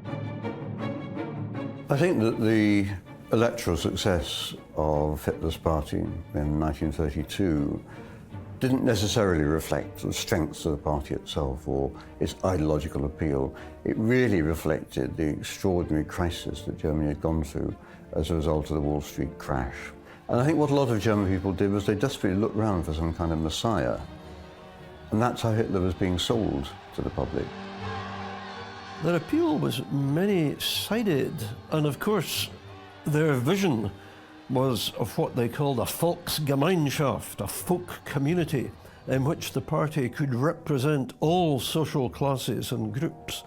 I think that the electoral success of Hitler's party in 1932 didn't necessarily reflect the strengths of the party itself or its ideological appeal. It really reflected the extraordinary crisis that Germany had gone through as a result of the Wall Street crash. And I think what a lot of German people did was they desperately looked around for some kind of messiah. And that's how Hitler was being sold to the public. Their appeal was many-sided, and of course, their vision was of what they called a Volksgemeinschaft, a folk community, in which the party could represent all social classes and groups.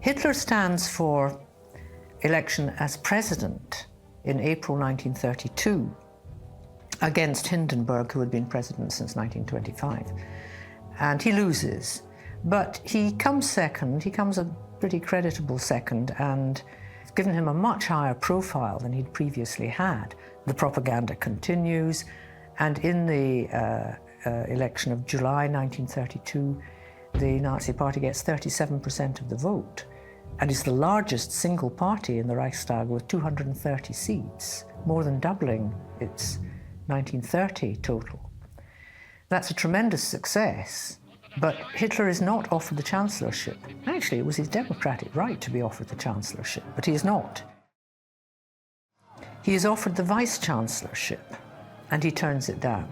Hitler stands for election as president in April 1932 against Hindenburg, who had been president since 1925. And he loses. But he comes second, he comes a pretty creditable second, and it's given him a much higher profile than he'd previously had. The propaganda continues, and in the election of July 1932, the Nazi Party gets 37% of the vote, and is the largest single party in the Reichstag with 230 seats, more than doubling its 1930 total. That's a tremendous success, but Hitler is not offered the chancellorship. Actually, it was his democratic right to be offered the chancellorship, but he is not. He is offered the vice-chancellorship, and he turns it down.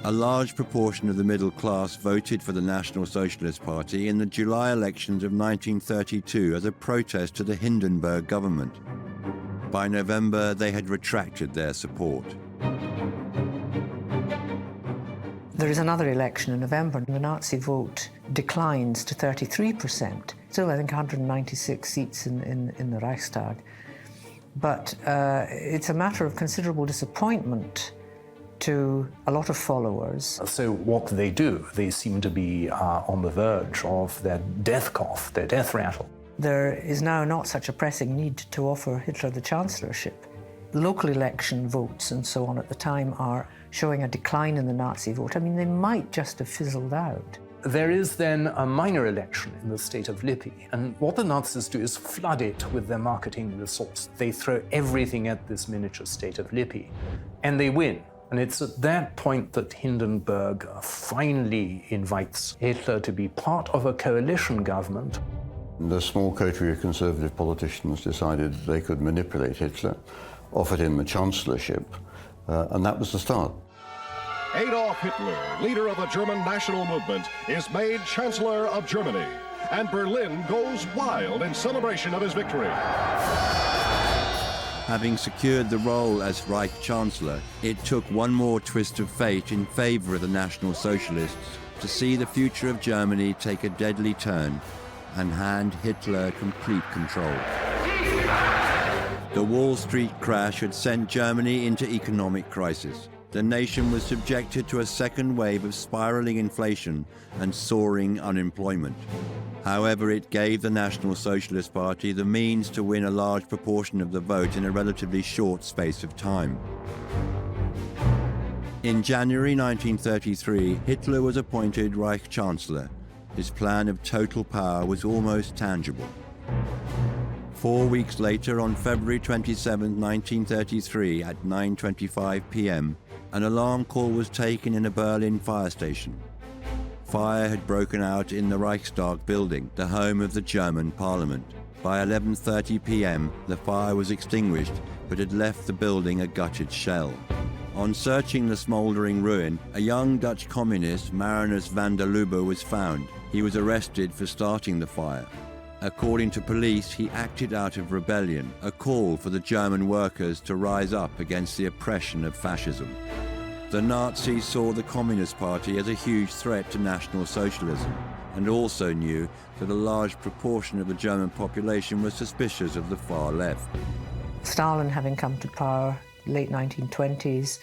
A large proportion of the middle class voted for the National Socialist Party in the July elections of 1932 as a protest to the Hindenburg government. By November, they had retracted their support. There is another election in November, and the Nazi vote declines to 33%. Still, I think, 196 seats in the Reichstag. But it's a matter of considerable disappointment to a lot of followers. So what do? They seem to be on the verge of their death cough, their death rattle. There is now not such a pressing need to offer Hitler the chancellorship. Local election votes and so on at the time are showing a decline in the Nazi vote. I mean, they might just have fizzled out. There is then a minor election in the state of Lippe, and what the Nazis do is flood it with their marketing resource. They throw everything at this miniature state of Lippe, and they win. And it's at that point that Hindenburg finally invites Hitler to be part of a coalition government. The small coterie of conservative politicians decided they could manipulate Hitler, offered him a chancellorship, and that was the start. Adolf Hitler, leader of the German national movement, is made Chancellor of Germany, and Berlin goes wild in celebration of his victory. Having secured the role as Reich Chancellor, it took one more twist of fate in favor of the National Socialists to see the future of Germany take a deadly turn and hand Hitler complete control. The Wall Street crash had sent Germany into economic crisis. The nation was subjected to a second wave of spiraling inflation and soaring unemployment. However, it gave the National Socialist Party the means to win a large proportion of the vote in a relatively short space of time. In January 1933, Hitler was appointed Reich Chancellor. His plan of total power was almost tangible. 4 weeks later, on February 27, 1933, at 9:25 p.m., an alarm call was taken in a Berlin fire station. Fire had broken out in the Reichstag building, the home of the German parliament. By 11:30 p.m., the fire was extinguished, but had left the building a gutted shell. On searching the smouldering ruin, a young Dutch communist, Marinus van der Lubbe, was found. He was arrested for starting the fire. According to police, he acted out of rebellion, a call for the German workers to rise up against the oppression of fascism. The Nazis saw the Communist Party as a huge threat to National Socialism, and also knew that a large proportion of the German population was suspicious of the far left. Stalin having come to power late 1920s,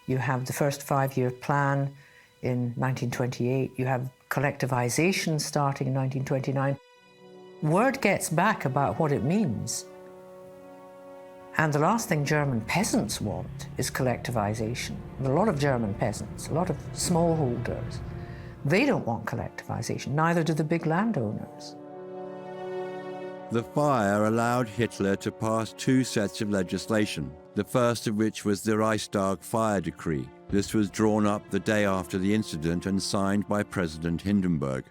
you have the first five-year plan in 1928, you have collectivization starting in 1929. Word gets back about what it means. And the last thing German peasants want is collectivization. A lot of German peasants, a lot of smallholders, they don't want collectivization, neither do the big landowners. The fire allowed Hitler to pass two sets of legislation, the first of which was the Reichstag Fire Decree. This was drawn up the day after the incident and signed by President Hindenburg.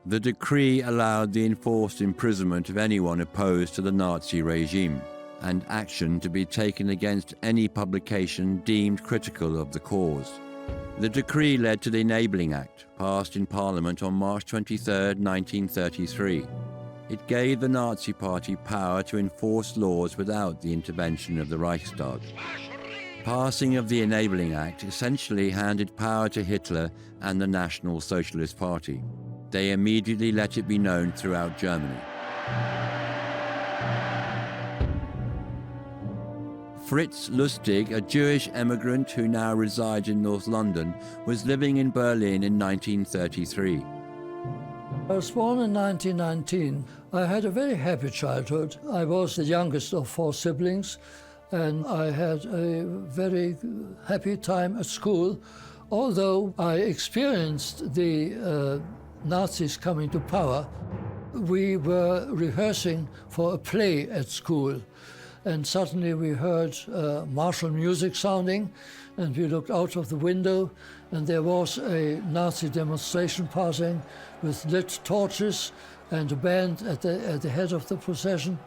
The decree allowed the enforced imprisonment of anyone opposed to the Nazi regime, and action to be taken against any publication deemed critical of the cause. The decree led to the Enabling Act, passed in Parliament on March 23, 1933. It gave the Nazi Party power to enforce laws without the intervention of the Reichstag. Passing of the Enabling Act essentially handed power to Hitler and the National Socialist Party. They immediately let it be known throughout Germany. Fritz Lustig, a Jewish emigrant who now resides in North London, was living in Berlin in 1933. I was born in 1919. I had a very happy childhood. I was the youngest of four siblings, and I had a very happy time at school, although I experienced the Nazis coming to power. We were rehearsing for a play at school, and suddenly we heard martial music sounding, and we looked out of the window, and there was a Nazi demonstration passing with lit torches and a band at the head of the procession.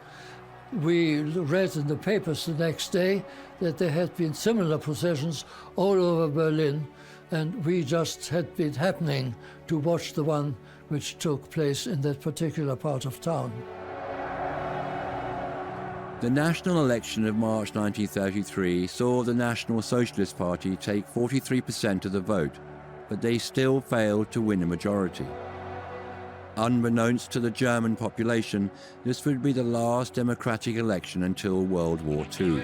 We read in the papers the next day that there had been similar processions all over Berlin, and we just had been happening to watch the one which took place in that particular part of town. The national election of March 1933 saw the National Socialist Party take 43% of the vote, but they still failed to win a majority. Unbeknownst to the German population, this would be the last democratic election until World War II.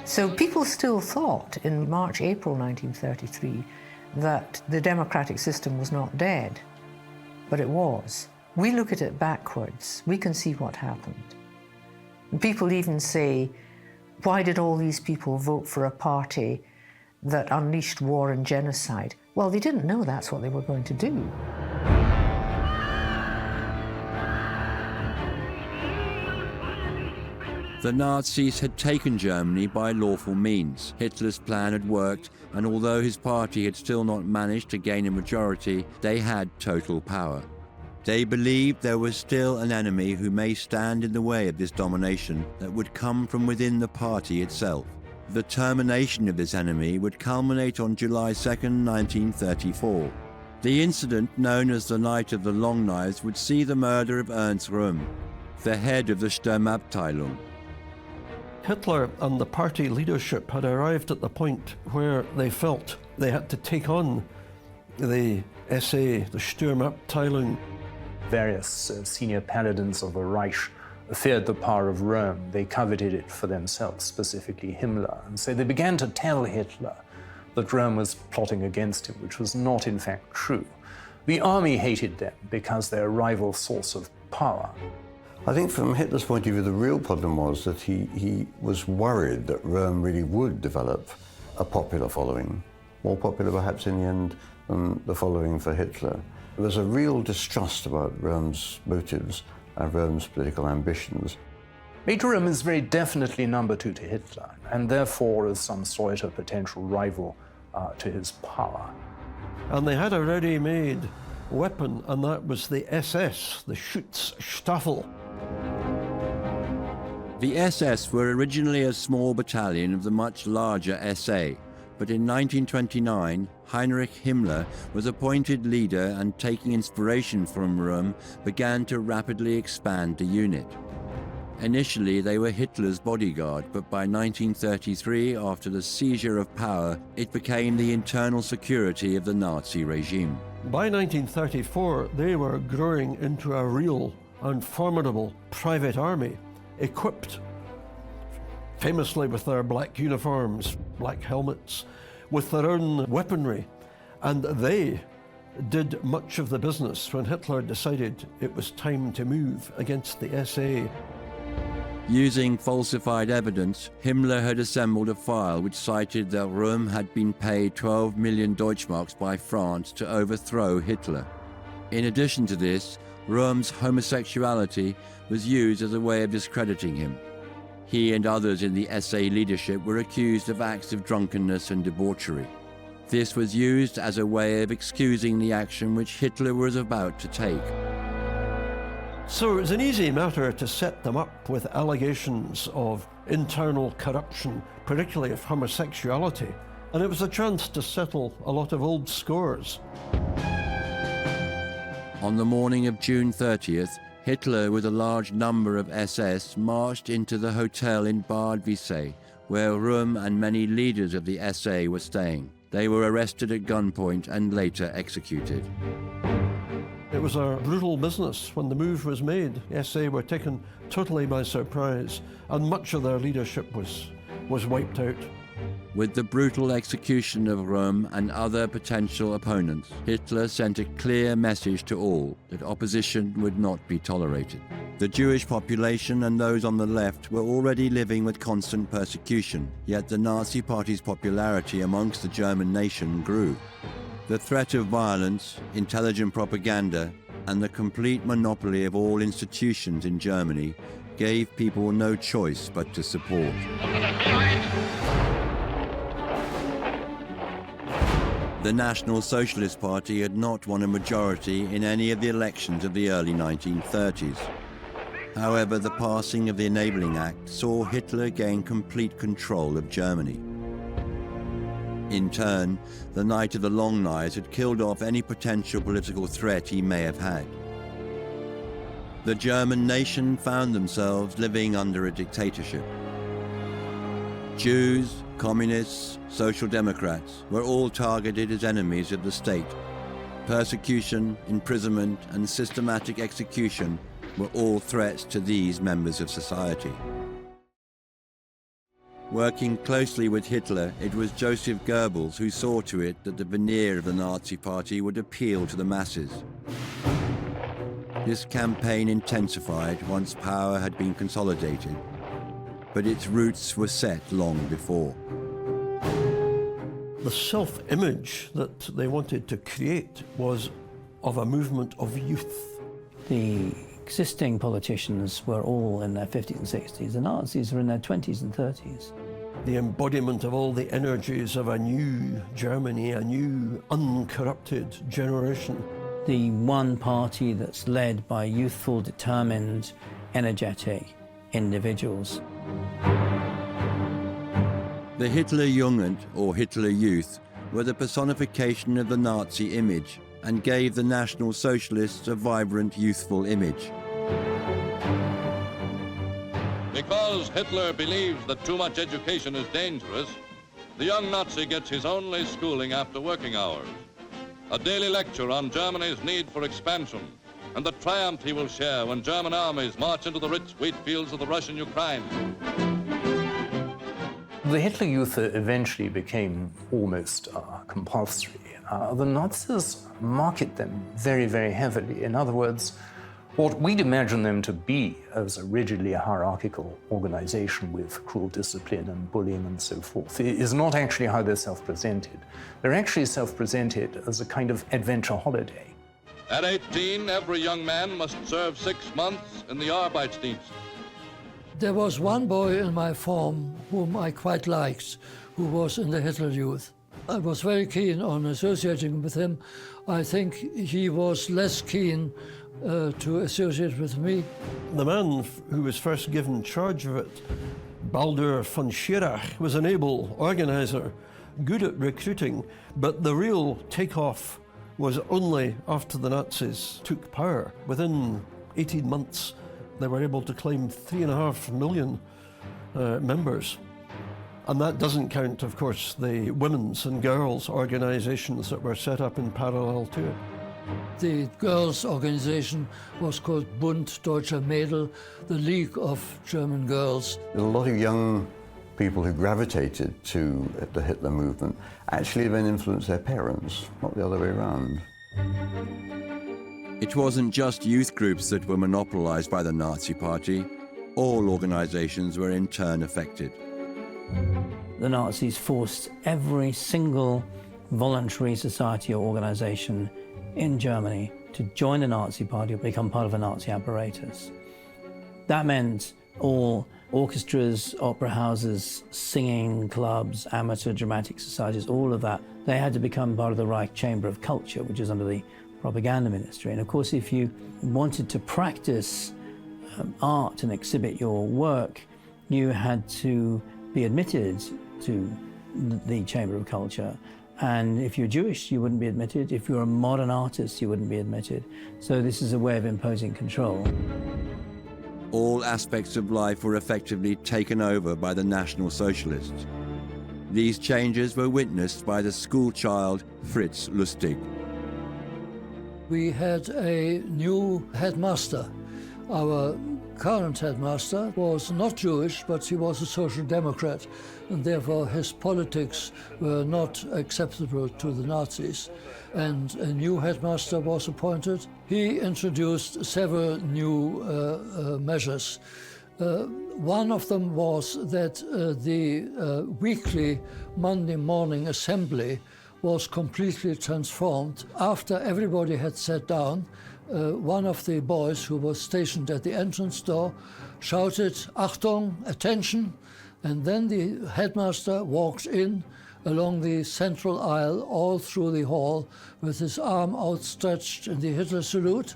So people still thought in March, April 1933 that the democratic system was not dead, but it was. We look at it backwards, we can see what happened. And people even say, why did all these people vote for a party that unleashed war and genocide? Well, they didn't know that's what they were going to do. The Nazis had taken Germany by lawful means. Hitler's plan had worked, and although his party had still not managed to gain a majority, they had total power. They believed there was still an enemy who may stand in the way of this domination that would come from within the party itself. The termination of this enemy would culminate on July 2, 1934. The incident, known as the Night of the Long Knives, would see the murder of Ernst Röhm, the head of the Sturmabteilung. Hitler and the party leadership had arrived at the point where they felt they had to take on the SA, the Sturmabteilung. Various senior paladins of the Reich feared the power of Rome. They coveted it for themselves, specifically Himmler. And so they began to tell Hitler that Rome was plotting against him, which was not in fact true. The army hated them because they're a rival source of power. I think from Hitler's point of view, the real problem was that he was worried that Rome really would develop a popular following, more popular perhaps in the end than the following for Hitler. There was a real distrust about Rome's motives and Rome's political ambitions. Major Rome is very definitely number two to Hitler, and therefore, as some saw it, a potential rival to his power. And they had a ready-made weapon, and that was the SS, the Schutzstaffel. The SS were originally a small battalion of the much larger SA, but in 1929, Heinrich Himmler was appointed leader and, taking inspiration from Rome, began to rapidly expand the unit. Initially, they were Hitler's bodyguard, but by 1933, after the seizure of power, it became the internal security of the Nazi regime. By 1934, they were growing into a real and formidable private army, equipped famously with their black uniforms, black helmets, with their own weaponry. And they did much of the business when Hitler decided it was time to move against the SA. Using falsified evidence, Himmler had assembled a file which cited that Rome had been paid 12 million Deutschmarks by France to overthrow Hitler. In addition to this, Rome's homosexuality was used as a way of discrediting him. He and others in the SA leadership were accused of acts of drunkenness and debauchery. This was used as a way of excusing the action which Hitler was about to take. So it was an easy matter to set them up with allegations of internal corruption, particularly of homosexuality, and it was a chance to settle a lot of old scores. On the morning of June 30th, Hitler, with a large number of SS, marched into the hotel in Bad Wiessee, where Röhm and many leaders of the SA were staying. They were arrested at gunpoint and later executed. It was a brutal business when the move was made. The SA were taken totally by surprise, and much of their leadership was wiped out. With the brutal execution of Röhm and other potential opponents, Hitler sent a clear message to all that opposition would not be tolerated. The Jewish population and those on the left were already living with constant persecution, yet the Nazi Party's popularity amongst the German nation grew. The threat of violence, intelligent propaganda, and the complete monopoly of all institutions in Germany gave people no choice but to support. The National Socialist Party had not won a majority in any of the elections of the early 1930s. However, the passing of the Enabling Act saw Hitler gain complete control of Germany. In turn, the Night of the Long Knives had killed off any potential political threat he may have had. The German nation found themselves living under a dictatorship. Jews, communists, social democrats were all targeted as enemies of the state. Persecution, imprisonment, and systematic execution were all threats to these members of society. Working closely with Hitler, it was Joseph Goebbels who saw to it that the veneer of the Nazi Party would appeal to the masses. This campaign intensified once power had been consolidated, but its roots were set long before. The self-image that they wanted to create was of a movement of youth. The existing politicians were all in their 50s and 60s. The Nazis were in their 20s and 30s. The embodiment of all the energies of a new Germany, a new uncorrupted generation. The one party that's led by youthful, determined, energetic individuals. The Hitlerjugend, or Hitler Youth, were the personification of the Nazi image and gave the National Socialists a vibrant, youthful image. Because Hitler believes that too much education is dangerous, the young Nazi gets his only schooling after working hours. A daily lecture on Germany's need for expansion and the triumph he will share when German armies march into the rich wheat fields of the Russian Ukraine. The Hitler Youth eventually became almost compulsory. The Nazis market them very, very heavily. In other words, what we'd imagine them to be as a rigidly hierarchical organization with cruel discipline and bullying and so forth is not actually how they're self-presented. They're actually self-presented as a kind of adventure holiday. At 18, every young man must serve 6 months in the Arbeitsdienst. There was one boy in my form whom I quite liked, who was in the Hitler Youth. I was very keen on associating with him. I think he was less keen to associate with me. The man who was first given charge of it, Baldur von Schirach, was an able organizer, good at recruiting, but the real takeoff was only after the Nazis took power. Within 18 months, they were able to claim 3.5 million members. And that doesn't count, of course, the women's and girls' organizations that were set up in parallel to it. The girls' organization was called Bund Deutscher Mädel, the League of German Girls. There's a lot of young people who gravitated to the Hitler movement actually then influenced their parents, not the other way around. It wasn't just youth groups that were monopolized by the Nazi Party. All organizations were in turn affected. The Nazis forced every single voluntary society or organization in Germany to join the Nazi Party or become part of a Nazi apparatus. That meant all orchestras, opera houses, singing clubs, amateur dramatic societies, all of that, they had to become part of the Reich Chamber of Culture, which is under the propaganda ministry. And of course, if you wanted to practice art and exhibit your work, you had to be admitted to the Chamber of Culture. And if you're Jewish, you wouldn't be admitted. If you're a modern artist, you wouldn't be admitted. So this is a way of imposing control. All aspects of life were effectively taken over by the National Socialists. These changes were witnessed by the schoolchild Fritz Lustig. We had a new headmaster. Our current headmaster was not Jewish, but he was a social democrat, and therefore his politics were not acceptable to the Nazis. And a new headmaster was appointed. He introduced several new measures. One of them was that the weekly Monday morning assembly was completely transformed. After everybody had sat down, one of the boys who was stationed at the entrance door shouted, "Achtung, attention," and then the headmaster walked in along the central aisle all through the hall with his arm outstretched in the Hitler salute,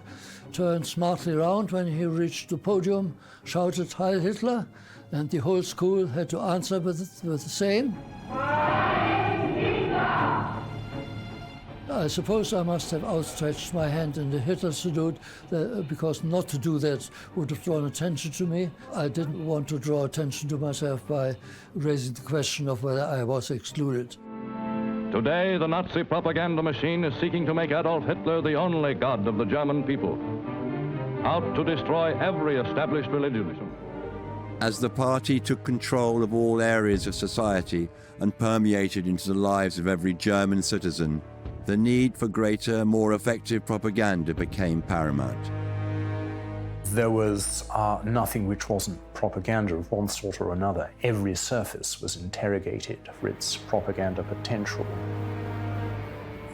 turned smartly round when he reached the podium, shouted "Heil Hitler," and the whole school had to answer with the same. I suppose I must have outstretched my hand in the Hitler salute because not to do that would have drawn attention to me. I didn't want to draw attention to myself by raising the question of whether I was excluded. Today, the Nazi propaganda machine is seeking to make Adolf Hitler the only god of the German people, out to destroy every established religion. As the party took control of all areas of society and permeated into the lives of every German citizen, the need for greater, more effective propaganda became paramount. There was nothing which wasn't propaganda of one sort or another. Every surface was interrogated for its propaganda potential.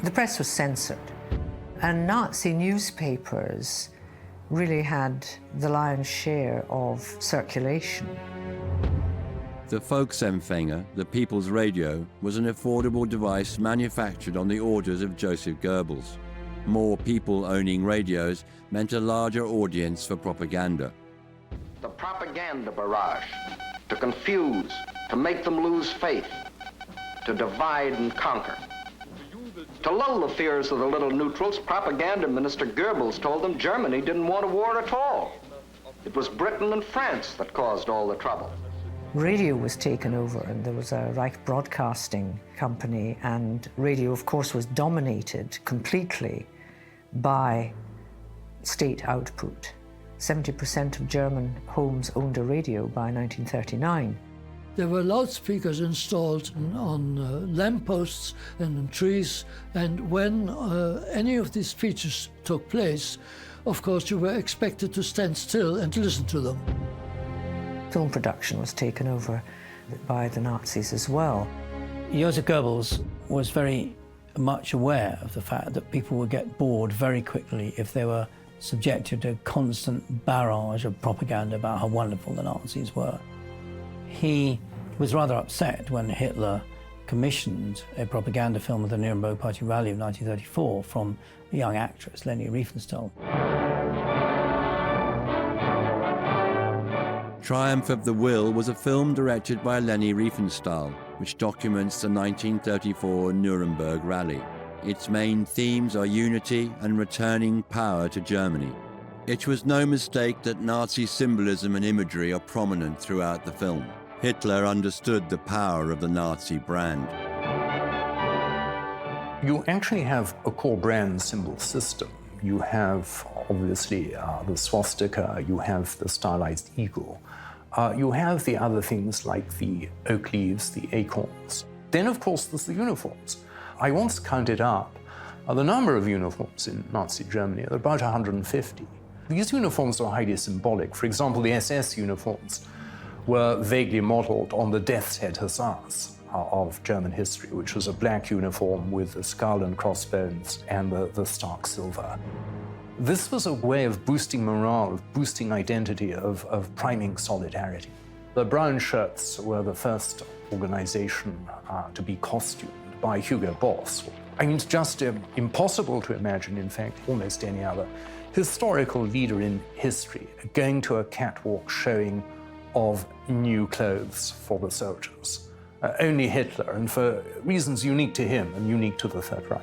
The press was censored, and Nazi newspapers really had the lion's share of circulation. The Volksempfänger, the People's Radio, was an affordable device manufactured on the orders of Joseph Goebbels. More people owning radios meant a larger audience for propaganda. The propaganda barrage, to confuse, to make them lose faith, to divide and conquer. To lull the fears of the little neutrals, propaganda minister Goebbels told them Germany didn't want a war at all. It was Britain and France that caused all the trouble. Radio was taken over, and there was a Reich Broadcasting Company, and radio, of course, was dominated completely by state output. 70% of German homes owned a radio by 1939. There were loudspeakers installed on lampposts and on trees, and when any of these speeches took place, of course, you were expected to stand still and listen to them. Film production was taken over by the Nazis as well. Joseph Goebbels was very much aware of the fact that people would get bored very quickly if they were subjected to a constant barrage of propaganda about how wonderful the Nazis were. He was rather upset when Hitler commissioned a propaganda film of the Nuremberg Party Rally of 1934 from a young actress, Leni Riefenstahl. Triumph of the Will was a film directed by Leni Riefenstahl, which documents the 1934 Nuremberg Rally. Its main themes are unity and returning power to Germany. It was no mistake that Nazi symbolism and imagery are prominent throughout the film. Hitler understood the power of the Nazi brand. You actually have a core brand symbol system. You have, obviously, the swastika, you have the stylized eagle. You have the other things like the oak leaves, the acorns. Then, of course, there's the uniforms. I once counted up the number of uniforms in Nazi Germany, there are about 150. These uniforms are highly symbolic. For example, the SS uniforms were vaguely modeled on the Death's Head Hussars of German history, which was a black uniform with a skull and crossbones and the stark silver. This was a way of boosting morale, of boosting identity, of priming solidarity. The brown shirts were the first organization to be costumed by Hugo Boss. I mean, it's just impossible to imagine, in fact, almost any other historical leader in history going to a catwalk showing of new clothes for the soldiers. Only Hitler, and for reasons unique to him and unique to the Third Reich.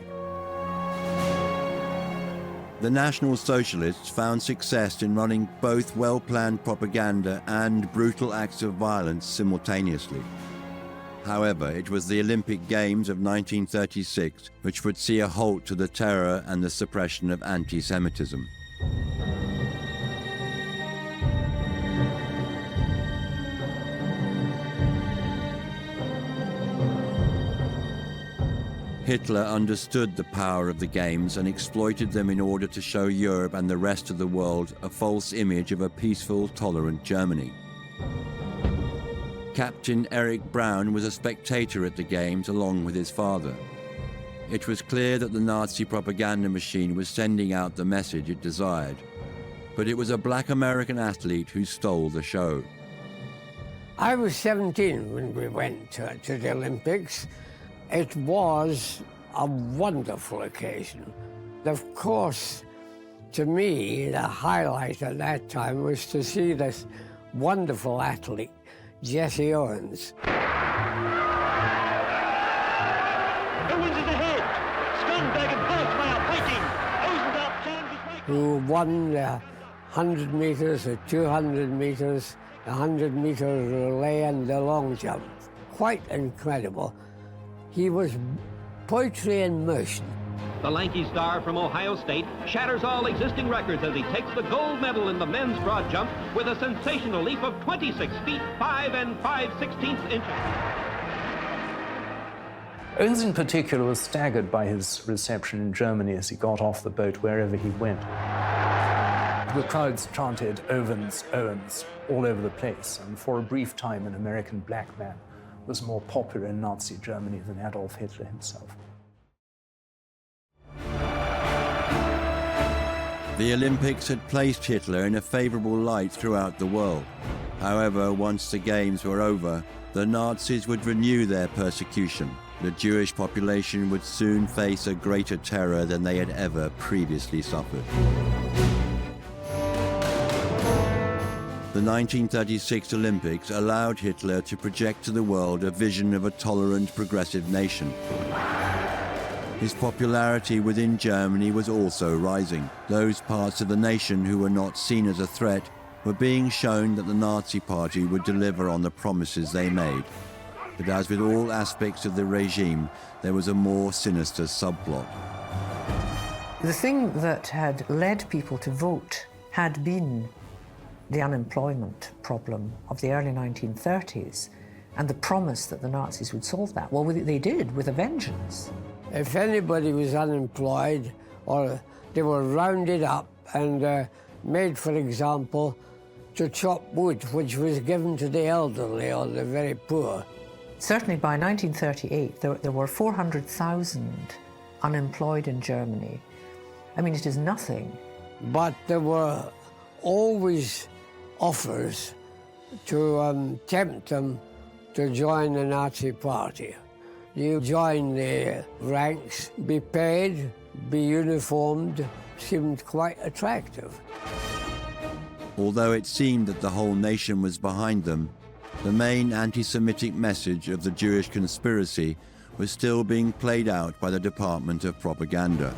The National Socialists found success in running both well-planned propaganda and brutal acts of violence simultaneously. However, it was the Olympic Games of 1936 which would see a halt to the terror and the suppression of anti-Semitism. Hitler understood the power of the Games and exploited them in order to show Europe and the rest of the world a false image of a peaceful, tolerant Germany. Captain Erich Braun was a spectator at the Games along with his father. It was clear that the Nazi propaganda machine was sending out the message it desired, but it was a black American athlete who stole the show. I was 17 when we went to the Olympics. It was a wonderful occasion. Of course, to me, the highlight at that time was to see this wonderful athlete, Jesse Owens. Owens is ahead. Scumbag and Bullock fighting. Who won the 100 meters, the 200 meters, the 100 meter relay, and the long jump. Quite incredible. He was poetry in motion. The lanky star from Ohio State shatters all existing records as he takes the gold medal in the men's broad jump with a sensational leap of 26 feet, 5 5/16 inches. Owens in particular was staggered by his reception in Germany as he got off the boat wherever he went. The crowds chanted Owens, Owens all over the place, and for a brief time an American black man was more popular in Nazi Germany than Adolf Hitler himself. The Olympics had placed Hitler in a favorable light throughout the world. However, once the Games were over, the Nazis would renew their persecution. The Jewish population would soon face a greater terror than they had ever previously suffered. The 1936 Olympics allowed Hitler to project to the world a vision of a tolerant, progressive nation. His popularity within Germany was also rising. Those parts of the nation who were not seen as a threat were being shown that the Nazi Party would deliver on the promises they made. But as with all aspects of the regime, there was a more sinister subplot. The thing that had led people to vote had been the unemployment problem of the early 1930s and the promise that the Nazis would solve that. Well, they did, with a vengeance. If anybody was unemployed, or they were rounded up and made, for example, to chop wood, which was given to the elderly or the very poor. Certainly by 1938, there were 400,000 unemployed in Germany. I mean, it is nothing. But there were always offers to tempt them to join the Nazi Party. You join the ranks, be paid, be uniformed, seemed quite attractive. Although it seemed that the whole nation was behind them, the main anti-Semitic message of the Jewish conspiracy was still being played out by the Department of Propaganda.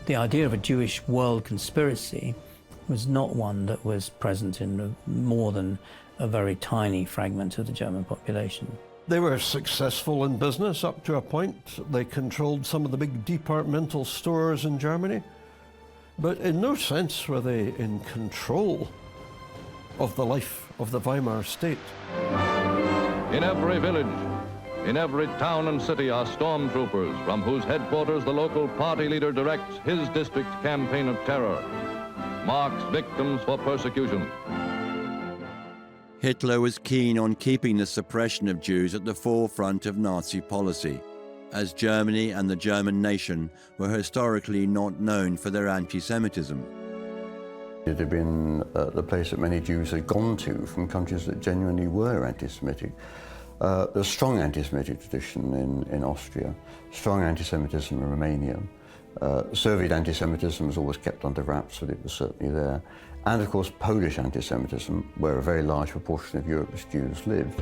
The idea of a Jewish world conspiracy was not one that was present in more than a very tiny fragment of the German population. They were successful in business up to a point. They controlled some of the big departmental stores in Germany. But in no sense were they in control of the life of the Weimar state. In every village, in every town and city are stormtroopers from whose headquarters the local party leader directs his district's campaign of terror, marks victims for persecution. Hitler was keen on keeping the suppression of Jews at the forefront of Nazi policy, as Germany and the German nation were historically not known for their anti-Semitism. It had been the place that many Jews had gone to from countries that genuinely were anti-Semitic. There's a strong anti-Semitic tradition in Austria, strong anti-Semitism in Romania. Soviet anti-Semitism was always kept under wraps, but it was certainly there. And of course, Polish anti-Semitism, where a very large proportion of Europe's Jews lived.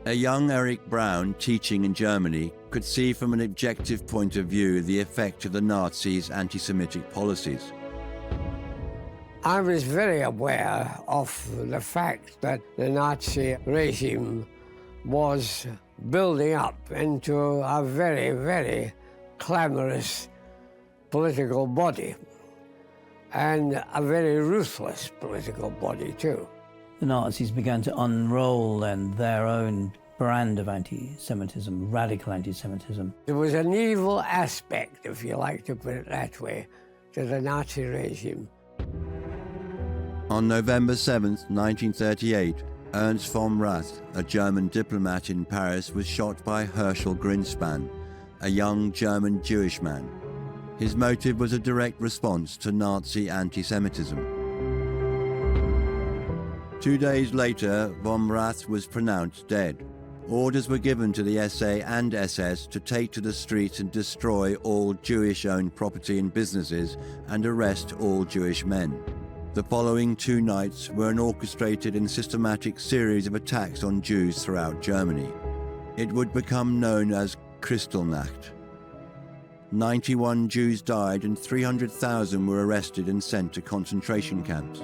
A young Eric Brown teaching in Germany could see from an objective point of view the effect of the Nazis' anti-Semitic policies. I was very aware of the fact that the Nazi regime was building up into a very, very clamorous political body, and a very ruthless political body too. The Nazis began to unroll then their own brand of anti-Semitism, radical anti-Semitism. There was an evil aspect, if you like to put it that way, to the Nazi regime. On November 7, 1938, Ernst von Rath, a German diplomat in Paris, was shot by Herschel Greenspan, a young German Jewish man. His motive was a direct response to Nazi anti-Semitism. 2 days later, von Rath was pronounced dead. Orders were given to the SA and SS to take to the streets and destroy all Jewish-owned property and businesses and arrest all Jewish men. The following 2 nights were an orchestrated and systematic series of attacks on Jews throughout Germany. It would become known as Kristallnacht. 91 Jews died and 300,000 were arrested and sent to concentration camps.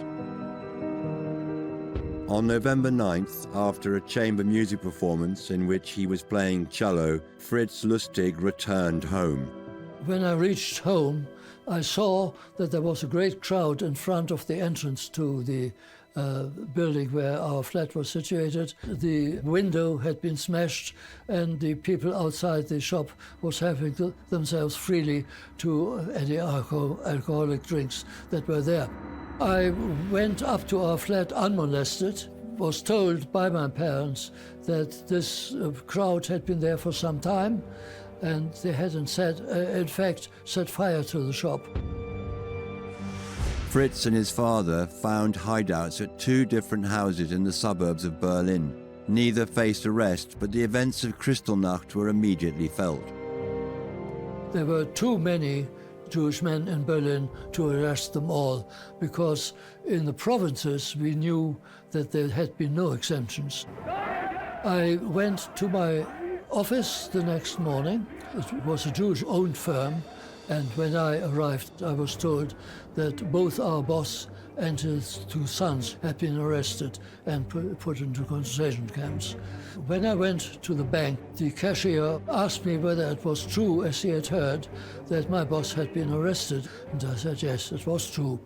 On November 9th, after a chamber music performance in which he was playing cello, Fritz Lustig returned home. When I reached home, I saw that there was a great crowd in front of the entrance to the building where our flat was situated. The window had been smashed and the people outside the shop was having themselves freely to any alcoholic drinks that were there. I went up to our flat unmolested, was told by my parents that this crowd had been there for some time and they hadn't in fact set fire to the shop. Fritz and his father found hideouts at 2 different houses in the suburbs of Berlin. Neither faced arrest, but the events of Kristallnacht were immediately felt. There were too many Jewish men in Berlin to arrest them all, because in the provinces we knew that there had been no exemptions. I went to my office the next morning. It was a Jewish-owned firm, and when I arrived, I was told that both our boss and his 2 sons had been arrested and put into concentration camps. When I went to the bank, the cashier asked me whether it was true, as he had heard, that my boss had been arrested. And I said, yes, it was true.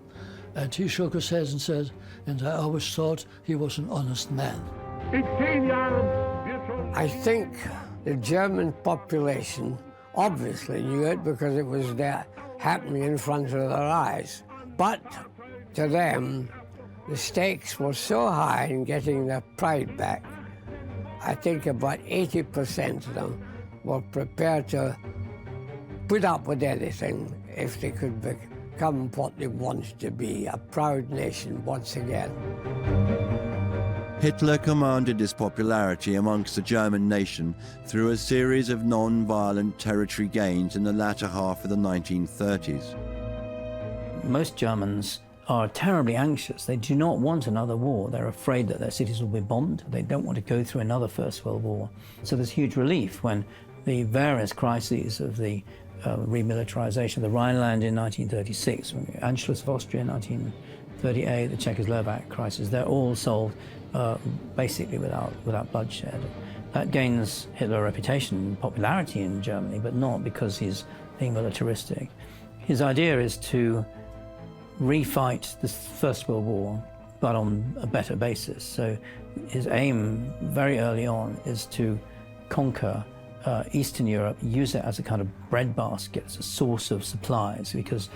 And he shook his head and said, and I always thought he was an honest man. I think the German population obviously knew it because it was there happening in front of their eyes. But to them, the stakes were so high in getting their pride back, I think about 80% of them were prepared to put up with anything if they could become what they wanted to be, a proud nation once again. Hitler commanded his popularity amongst the German nation through a series of non-violent territory gains in the latter half of the 1930s. Most Germans are terribly anxious. They do not want another war. They're afraid that their cities will be bombed. They don't want to go through another First World War. So there's huge relief when the various crises of the remilitarization of the Rhineland in 1936, Anschluss of Austria in 1938, the Czechoslovak crisis, they're all solved basically without bloodshed. That gains Hitler a reputation and popularity in Germany, but not because he's being militaristic. His idea is to refight the First World War, but on a better basis. So his aim very early on is to conquer Eastern Europe, use it as a kind of breadbasket, as a source of supplies, because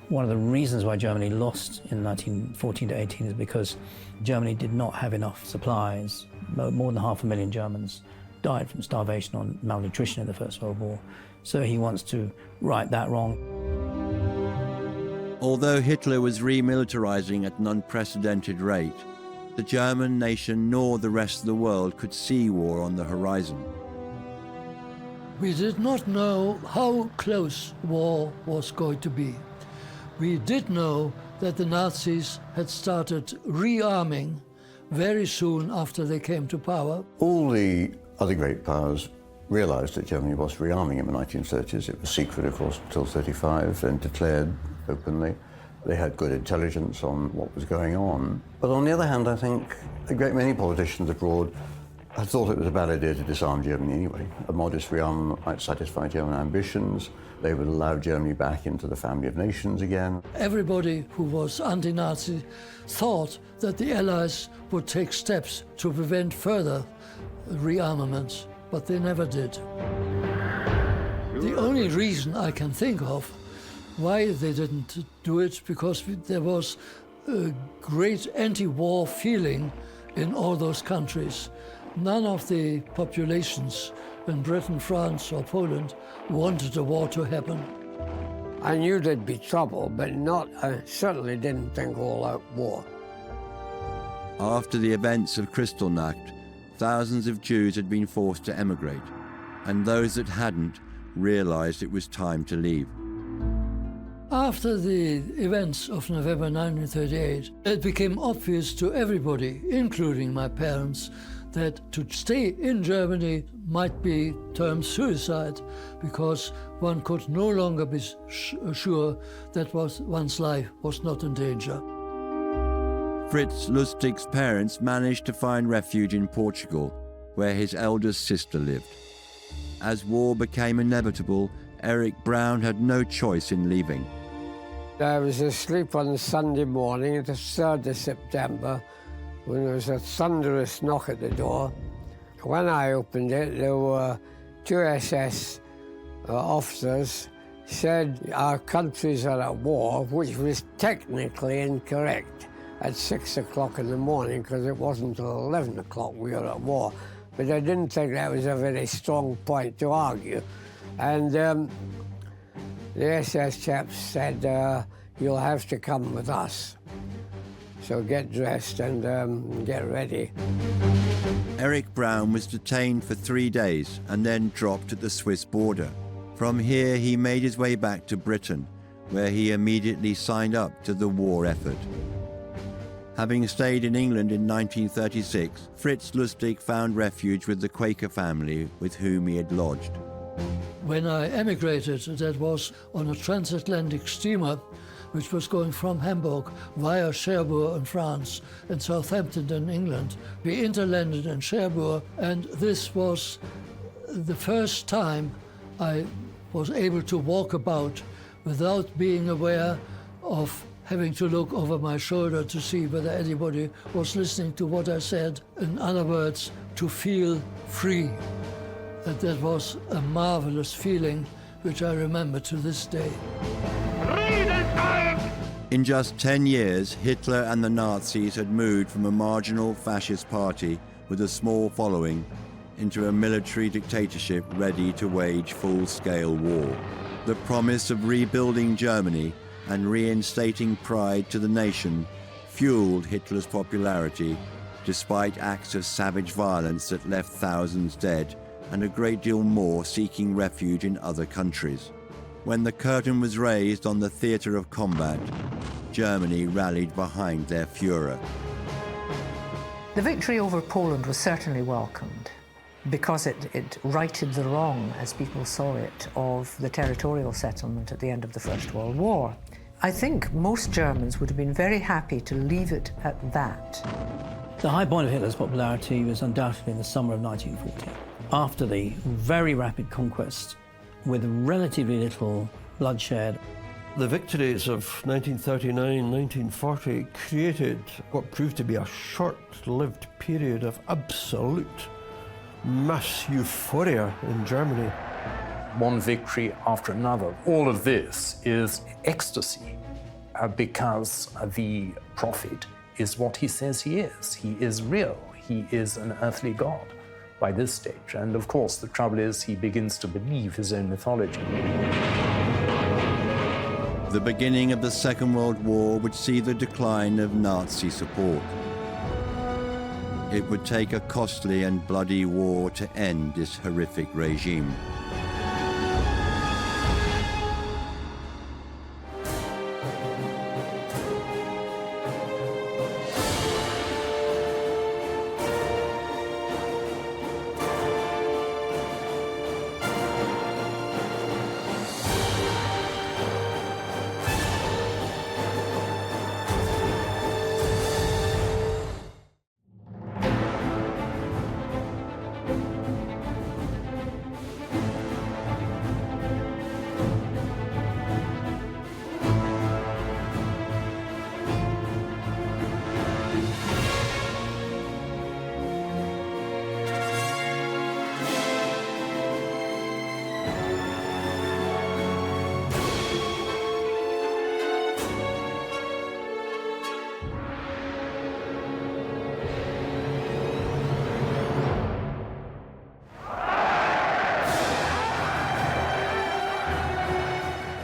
one of the reasons why Germany lost in 1914 to 18 is because Germany did not have enough supplies. More than 500,000 Germans died from starvation or malnutrition in the First World War. So he wants to right that wrong. Although Hitler was remilitarizing at an unprecedented rate, the German nation nor the rest of the world could see war on the horizon. We did not know how close war was going to be. We did know that the Nazis had started rearming very soon after they came to power. All the other great powers realized that Germany was rearming in the 1930s. It was secret, of course, until 1935, and declared openly. They had good intelligence on what was going on. But on the other hand, I think a great many politicians abroad had thought it was a bad idea to disarm Germany anyway. A modest rearmament might satisfy German ambitions. They would allow Germany back into the family of nations again. Everybody who was anti-Nazi thought that the Allies would take steps to prevent further rearmaments, but they never did. The only reason I can think of why they didn't do it, because there was a great anti-war feeling in all those countries. None of the populations in Britain, France, or Poland wanted a war to happen. I knew there'd be trouble, but I certainly didn't think all-out war. After the events of Kristallnacht, thousands of Jews had been forced to emigrate, and those that hadn't realized it was time to leave. After the events of November 1938, it became obvious to everybody, including my parents, that to stay in Germany might be termed suicide, because one could no longer be sure that one's life was not in danger. Fritz Lustig's parents managed to find refuge in Portugal, where his eldest sister lived. As war became inevitable, Eric Brown had no choice in leaving. I was asleep on Sunday morning, the 3rd of September, when there was a thunderous knock at the door. When I opened it, there were 2 SS officers said our countries are at war, which was technically incorrect at 6 o'clock in the morning, because it wasn't until 11 o'clock we were at war. But I didn't think that was a very strong point to argue. And the SS chaps said, you'll have to come with us. So get dressed and get ready. Eric Brown was detained for 3 days and then dropped at the Swiss border. From here, he made his way back to Britain, where he immediately signed up to the war effort. Having stayed in England in 1936, Fritz Lustig found refuge with the Quaker family with whom he had lodged. When I emigrated, that was on a transatlantic steamer, which was going from Hamburg via Cherbourg in France and Southampton in England. We interlanded in Cherbourg, and this was the first time I was able to walk about without being aware of having to look over my shoulder to see whether anybody was listening to what I said. In other words, to feel free. And that was a marvelous feeling, which I remember to this day. In just 10 years, Hitler and the Nazis had moved from a marginal fascist party with a small following into a military dictatorship ready to wage full-scale war. The promise of rebuilding Germany and reinstating pride to the nation fueled Hitler's popularity, despite acts of savage violence that left thousands dead and a great deal more seeking refuge in other countries. When the curtain was raised on the theatre of combat, Germany rallied behind their Führer. The victory over Poland was certainly welcomed because it righted the wrong, as people saw it, of the territorial settlement at the end of the First World War. I think most Germans would have been very happy to leave it at that. The high point of Hitler's popularity was undoubtedly in the summer of 1940, after the very rapid conquest with relatively little bloodshed. The victories of 1939-1940 created what proved to be a short-lived period of absolute mass euphoria in Germany. One victory after another. All of this is ecstasy because the prophet is what he says he is. He is real. He is an earthly god by this stage. And of course, the trouble is he begins to believe his own mythology. The beginning of the Second World War would see the decline of Nazi support. It would take a costly and bloody war to end this horrific regime.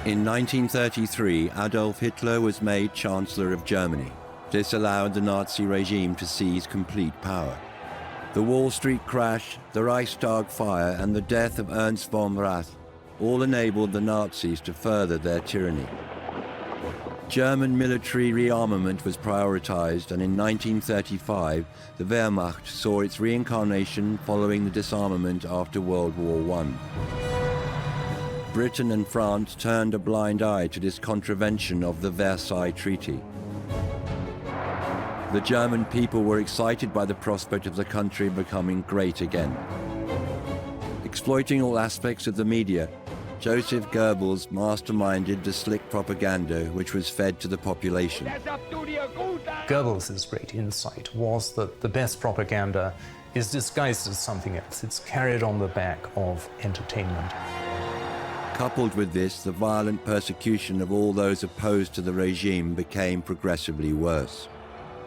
In 1933, Adolf Hitler was made Chancellor of Germany. This allowed the Nazi regime to seize complete power. The Wall Street crash, the Reichstag fire, and the death of Ernst von Rath all enabled the Nazis to further their tyranny. German military rearmament was prioritized, and in 1935, the Wehrmacht saw its reincarnation following the disarmament after World War I. Britain and France turned a blind eye to this contravention of the Versailles Treaty. The German people were excited by the prospect of the country becoming great again. Exploiting all aspects of the media, Joseph Goebbels masterminded the slick propaganda which was fed to the population. Goebbels' great insight was that the best propaganda is disguised as something else. It's carried on the back of entertainment. Coupled with this, the violent persecution of all those opposed to the regime became progressively worse.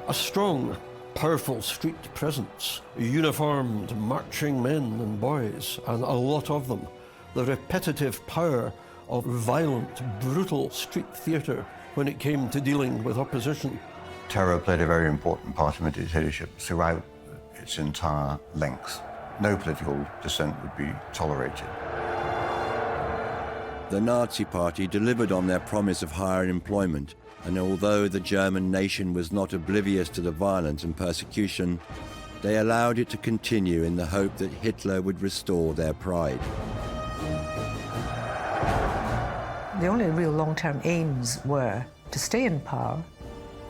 A strong, powerful street presence, uniformed marching men and boys, and a lot of them. The repetitive power of violent, brutal street theatre when it came to dealing with opposition. Terror played a very important part in the dictatorship throughout its entire length. No political dissent would be tolerated. The Nazi Party delivered on their promise of higher employment, and although the German nation was not oblivious to the violence and persecution, they allowed it to continue in the hope that Hitler would restore their pride. The only real long-term aims were to stay in power,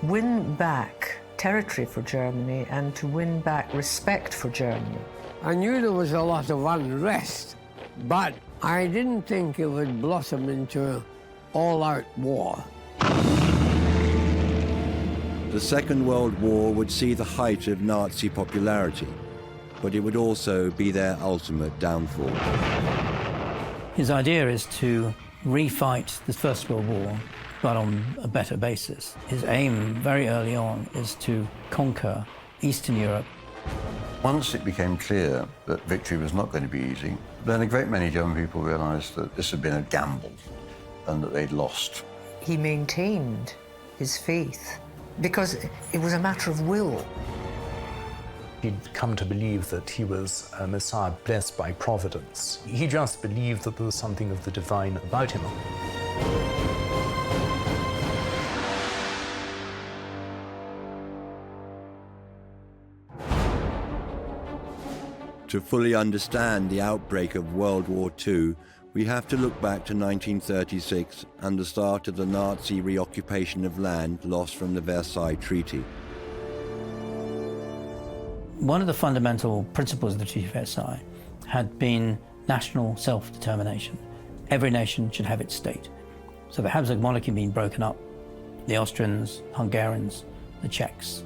win back territory for Germany, and to win back respect for Germany. I knew there was a lot of unrest, but I didn't think it would blossom into all-out war. The Second World War would see the height of Nazi popularity, but it would also be their ultimate downfall. His idea is to refight the First World War, but on a better basis. His aim very early on is to conquer Eastern Europe. Once it became clear that victory was not going to be easy, then a great many German people realized that this had been a gamble and that they'd lost. He maintained his faith because it was a matter of will. He'd come to believe that he was a Messiah blessed by providence. He just believed that there was something of the divine about him. To fully understand the outbreak of World War II, we have to look back to 1936 and the start of the Nazi reoccupation of land lost from the Versailles Treaty. One of the fundamental principles of the Treaty of Versailles had been national self-determination. Every nation should have its state. So the Habsburg monarchy being broken up, the Austrians, Hungarians, the Czechs,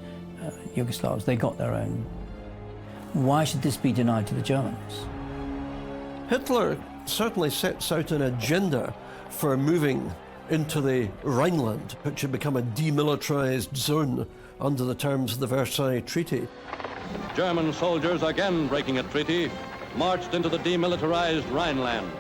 Yugoslavs, they got their own. Why should this be denied to the Germans? Hitler certainly sets out an agenda for moving into the Rhineland, which had become a demilitarized zone under the terms of the Versailles Treaty. German soldiers, again breaking a treaty, marched into the demilitarized Rhineland.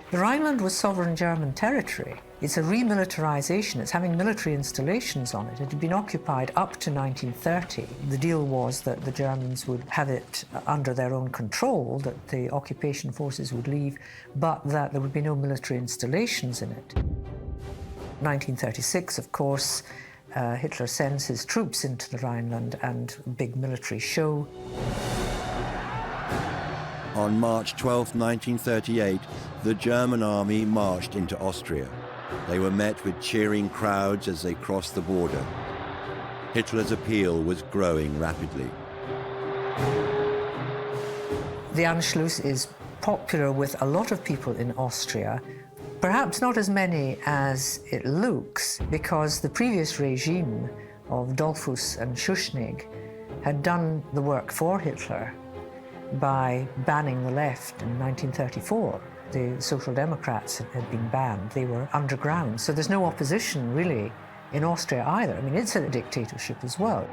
The Rhineland was sovereign German territory. It's a remilitarization. It's having military installations on it. It had been occupied up to 1930. The deal was that the Germans would have it under their own control, that the occupation forces would leave, but that there would be no military installations in it. 1936, of course, Hitler sends his troops into the Rhineland and a big military show. On March 12, 1938, the German army marched into Austria. They were met with cheering crowds as they crossed the border. Hitler's appeal was growing rapidly. The Anschluss is popular with a lot of people in Austria, perhaps not as many as it looks, because the previous regime of Dollfuss and Schuschnigg had done the work for Hitler by banning the left in 1934. The Social Democrats had been banned. They were underground. So there's no opposition, really, in Austria either. I mean, it's a dictatorship as well.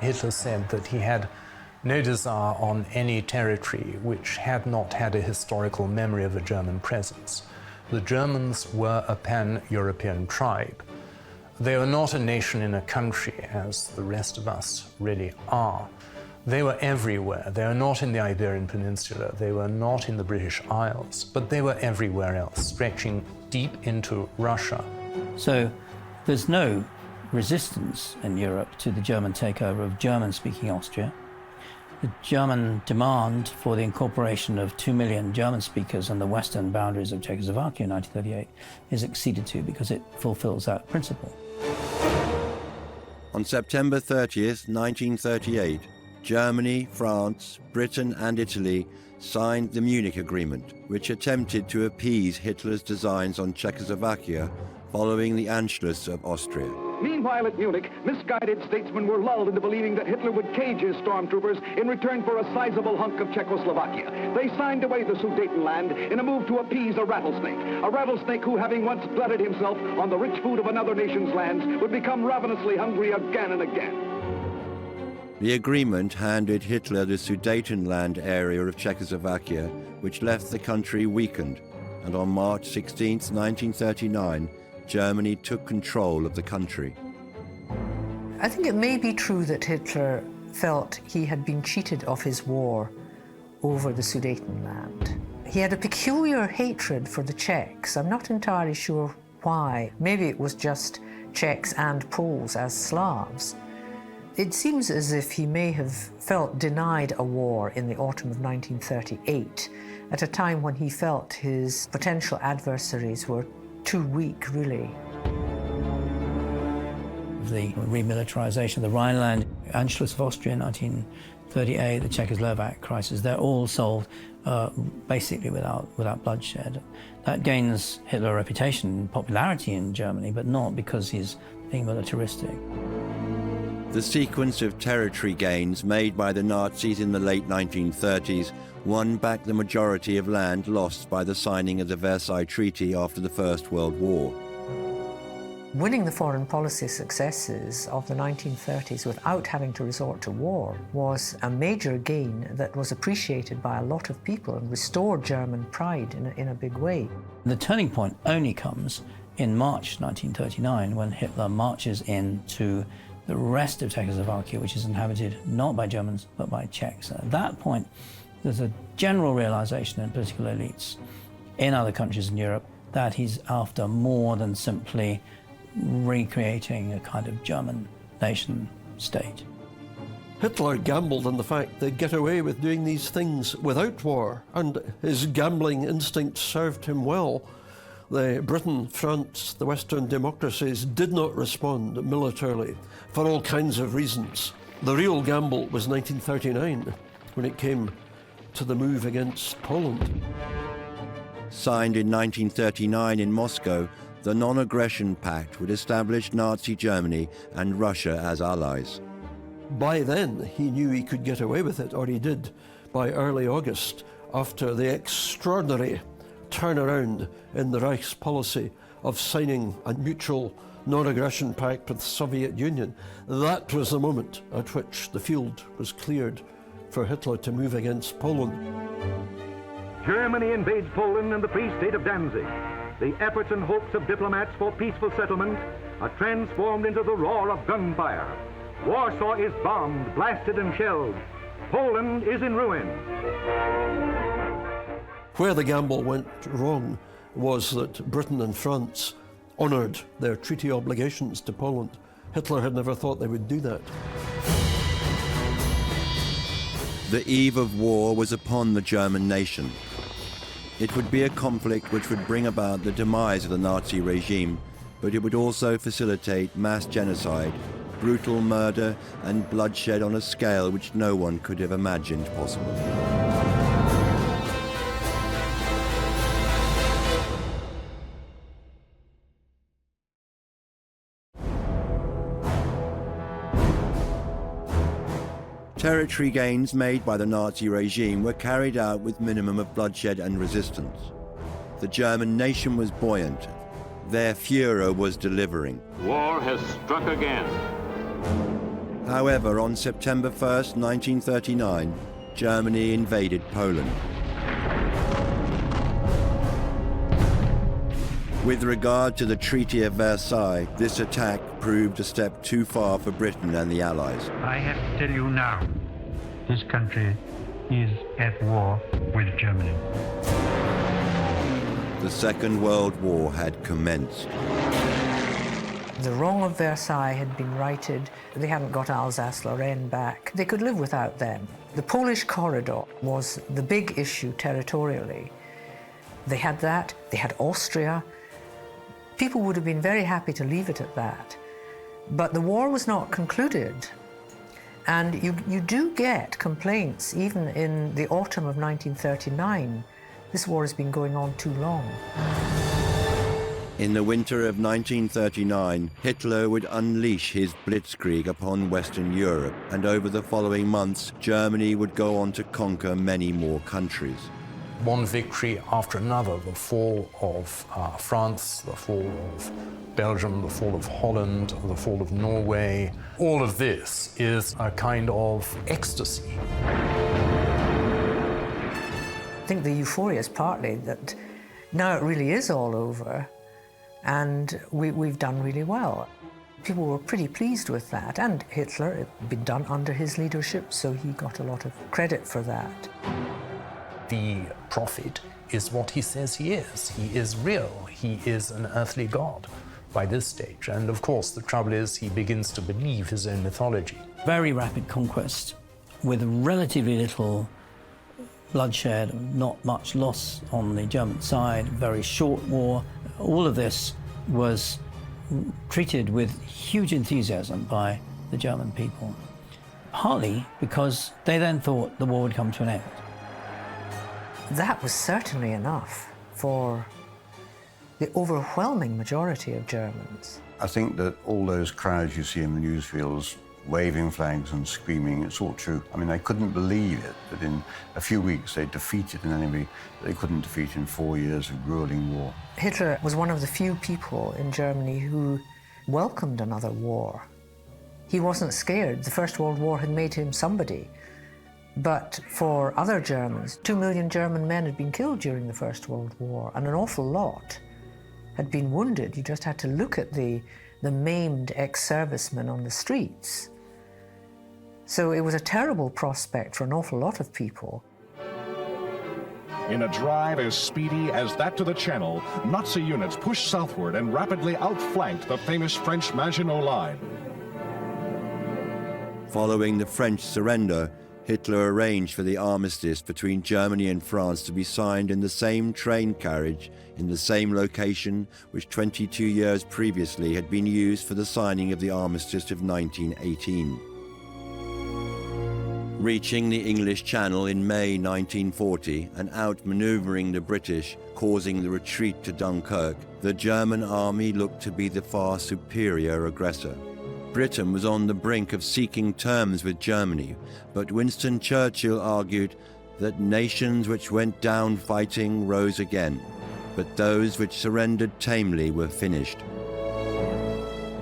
Hitler said that he had no desire on any territory which had not had a historical memory of a German presence. The Germans were a pan-European tribe. They were not a nation in a country, as the rest of us really are. They were everywhere. They were not in the Iberian Peninsula. They were not in the British Isles, but they were everywhere else, stretching deep into Russia. So there's no resistance in Europe to the German takeover of German-speaking Austria. The German demand for the incorporation of 2 million German speakers on the western boundaries of Czechoslovakia in 1938 is acceded to because it fulfills that principle. On September 30th, 1938, Germany, France, Britain and Italy signed the Munich Agreement, which attempted to appease Hitler's designs on Czechoslovakia following the Anschluss of Austria. Meanwhile at Munich, misguided statesmen were lulled into believing that Hitler would cage his stormtroopers in return for a sizable hunk of Czechoslovakia. They signed away the Sudetenland in a move to appease a rattlesnake who, having once glutted himself on the rich food of another nation's lands, would become ravenously hungry again and again. The agreement handed Hitler the Sudetenland area of Czechoslovakia, which left the country weakened, and on March 16, 1939, Germany took control of the country. I think it may be true that Hitler felt he had been cheated of his war over the Sudetenland. He had a peculiar hatred for the Czechs. I'm not entirely sure why. Maybe it was just Czechs and Poles as Slavs. It seems as if he may have felt denied a war in the autumn of 1938, at a time when he felt his potential adversaries were too weak, really. The remilitarization of the Rhineland, Anschluss of Austria in 1938, the Czechoslovak crisis, they're all solved basically without bloodshed. That gains Hitler a reputation and popularity in Germany, but not because he's being militaristic. The sequence of territory gains made by the Nazis in the late 1930s won back the majority of land lost by the signing of the Versailles Treaty after the First World War. Winning the foreign policy successes of the 1930s without having to resort to war was a major gain that was appreciated by a lot of people and restored German pride in a big way. The turning point only comes in March 1939 when Hitler marches into the rest of Czechoslovakia, which is inhabited not by Germans but by Czechs. At that point, there's a general realization in political elites in other countries in Europe that he's after more than simply recreating a kind of German nation state. Hitler gambled on the fact they'd get away with doing these things without war, and his gambling instinct served him well. Britain, France, the Western democracies did not respond militarily for all kinds of reasons. The real gamble was 1939, when it came to the move against Poland. Signed in 1939 in Moscow, the Non-Aggression Pact would establish Nazi Germany and Russia as allies. By then, he knew he could get away with it, or he did, by early August, after the extraordinary turnaround in the Reich's policy of signing a mutual non-aggression pact with the Soviet Union. That was the moment at which the field was cleared for Hitler to move against Poland. Germany invades Poland and the Free State of Danzig. The efforts and hopes of diplomats for peaceful settlement are transformed into the roar of gunfire. Warsaw is bombed, blasted and shelled. Poland is in ruin. Where the gamble went wrong was that Britain and France honoured their treaty obligations to Poland. Hitler had never thought they would do that. The eve of war was upon the German nation. It would be a conflict which would bring about the demise of the Nazi regime, but it would also facilitate mass genocide, brutal murder and bloodshed on a scale which no one could have imagined possible. Territory gains made by the Nazi regime were carried out with minimum of bloodshed and resistance. The German nation was buoyant. Their Führer was delivering. War has struck again. However, on September 1st, 1939, Germany invaded Poland. With regard to the Treaty of Versailles, this attack proved a step too far for Britain and the Allies. I have to tell you now, this country is at war with Germany. The Second World War had commenced. The wrong of Versailles had been righted. They hadn't got Alsace-Lorraine back. They could live without them. The Polish corridor was the big issue territorially. They had that. They had Austria. People would have been very happy to leave it at that. But the war was not concluded. And you do get complaints, even in the autumn of 1939, this war has been going on too long. In the winter of 1939, Hitler would unleash his blitzkrieg upon Western Europe, and over the following months, Germany would go on to conquer many more countries. One victory after another, the fall of France, the fall of Belgium, the fall of Holland, the fall of Norway. All of this is a kind of ecstasy. I think the euphoria is partly that now it really is all over, and we've done really well. People were pretty pleased with that, and Hitler, it had been done under his leadership, so he got a lot of credit for that. The prophet is what he says he is. He is real. He is an earthly god. by this stage. And of course, the trouble is he begins to believe his own mythology. Very rapid conquest with relatively little bloodshed, not much loss on the German side, very short war. All of this was treated with huge enthusiasm by the German people, partly because they then thought the war would come to an end. That was certainly enough for the overwhelming majority of Germans. I think that all those crowds you see in the newsreels waving flags and screaming, it's all true. I mean, they couldn't believe it, that in a few weeks they defeated an enemy they couldn't defeat in 4 years of grueling war. Hitler was one of the few people in Germany who welcomed another war. He wasn't scared. The First World War had made him somebody. But for other Germans, 2 million German men had been killed during the First World War, and an awful lot had been wounded. You just had to look at the maimed ex-servicemen on the streets. So it was a terrible prospect for an awful lot of people. In a drive as speedy as that to the Channel, Nazi units pushed southward and rapidly outflanked the famous French Maginot Line. Following the French surrender, Hitler arranged for the armistice between Germany and France to be signed in the same train carriage in the same location which 22 years previously had been used for the signing of the armistice of 1918. Reaching the English Channel in May 1940 and outmaneuvering the British, causing the retreat to Dunkirk, the German army looked to be the far superior aggressor. Britain was on the brink of seeking terms with Germany, but Winston Churchill argued that nations which went down fighting rose again, but those which surrendered tamely were finished.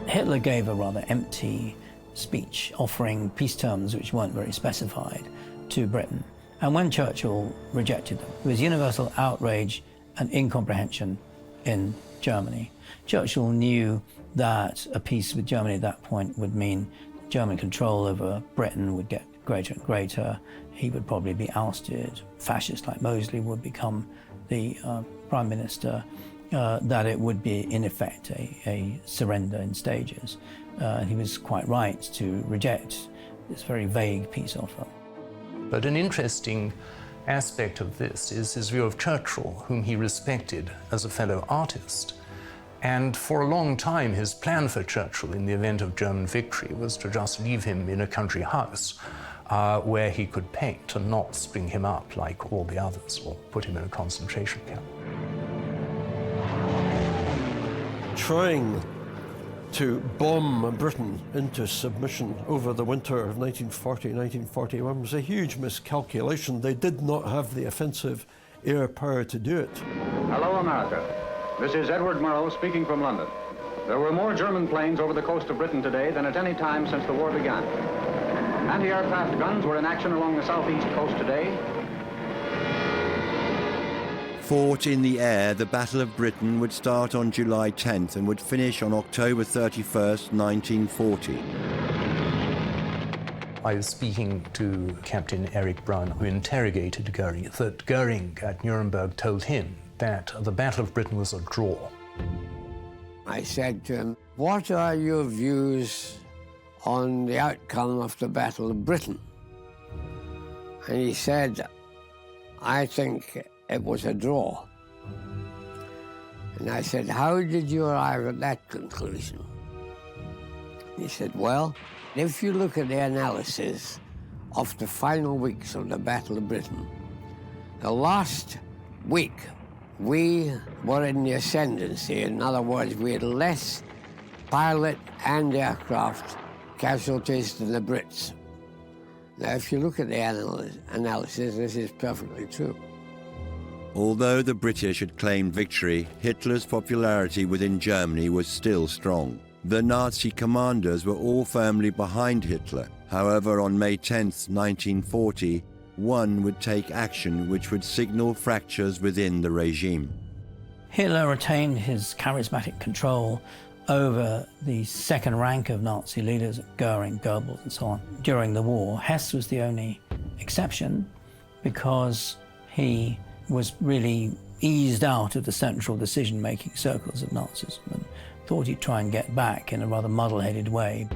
Hitler gave a rather empty speech offering peace terms which weren't very specified to Britain. And when Churchill rejected them, there was universal outrage and incomprehension in Germany. Churchill knew that a peace with Germany at that point would mean German control over Britain would get greater and greater. He would probably be ousted. Fascists like Mosley would become the prime minister. That it would be, in effect, a surrender in stages. He was quite right to reject this very vague peace offer. But an interesting aspect of this is his view of Churchill, whom he respected as a fellow artist. And for a long time, his plan for Churchill in the event of German victory was to just leave him in a country house where he could paint and not string him up like all the others or put him in a concentration camp. Trying to bomb Britain into submission over the winter of 1940-1941 was a huge miscalculation. They did not have the offensive air power to do it. Hello, America. This is Edward Murrow speaking from London. There were more German planes over the coast of Britain today than at any time since the war began. Anti-aircraft guns were in action along the southeast coast today. Fought in the air, the Battle of Britain would start on July 10th and would finish on October 31st, 1940. I was speaking to Captain Erich Braun, who interrogated Goering, that Goering at Nuremberg told him that the Battle of Britain was a draw. I said to him, "What are your views on the outcome of the Battle of Britain?" And he said, "I think it was a draw." And I said, "How did you arrive at that conclusion?" He said, "Well, if you look at the analysis of the final weeks of the Battle of Britain, the last week we were in the ascendancy. In other words, we had less pilot and aircraft casualties than the Brits." Now, if you look at the analysis, this is perfectly true. Although the British had claimed victory, Hitler's popularity within Germany was still strong. The Nazi commanders were all firmly behind Hitler. However, on May 10th, 1940, one would take action which would signal fractures within the regime. Hitler retained his charismatic control over the second rank of Nazi leaders, Goering, Goebbels, and so on, during the war. Hess was the only exception because he was really eased out of the central decision-making circles of Nazism and thought he'd try and get back in a rather muddle-headed way.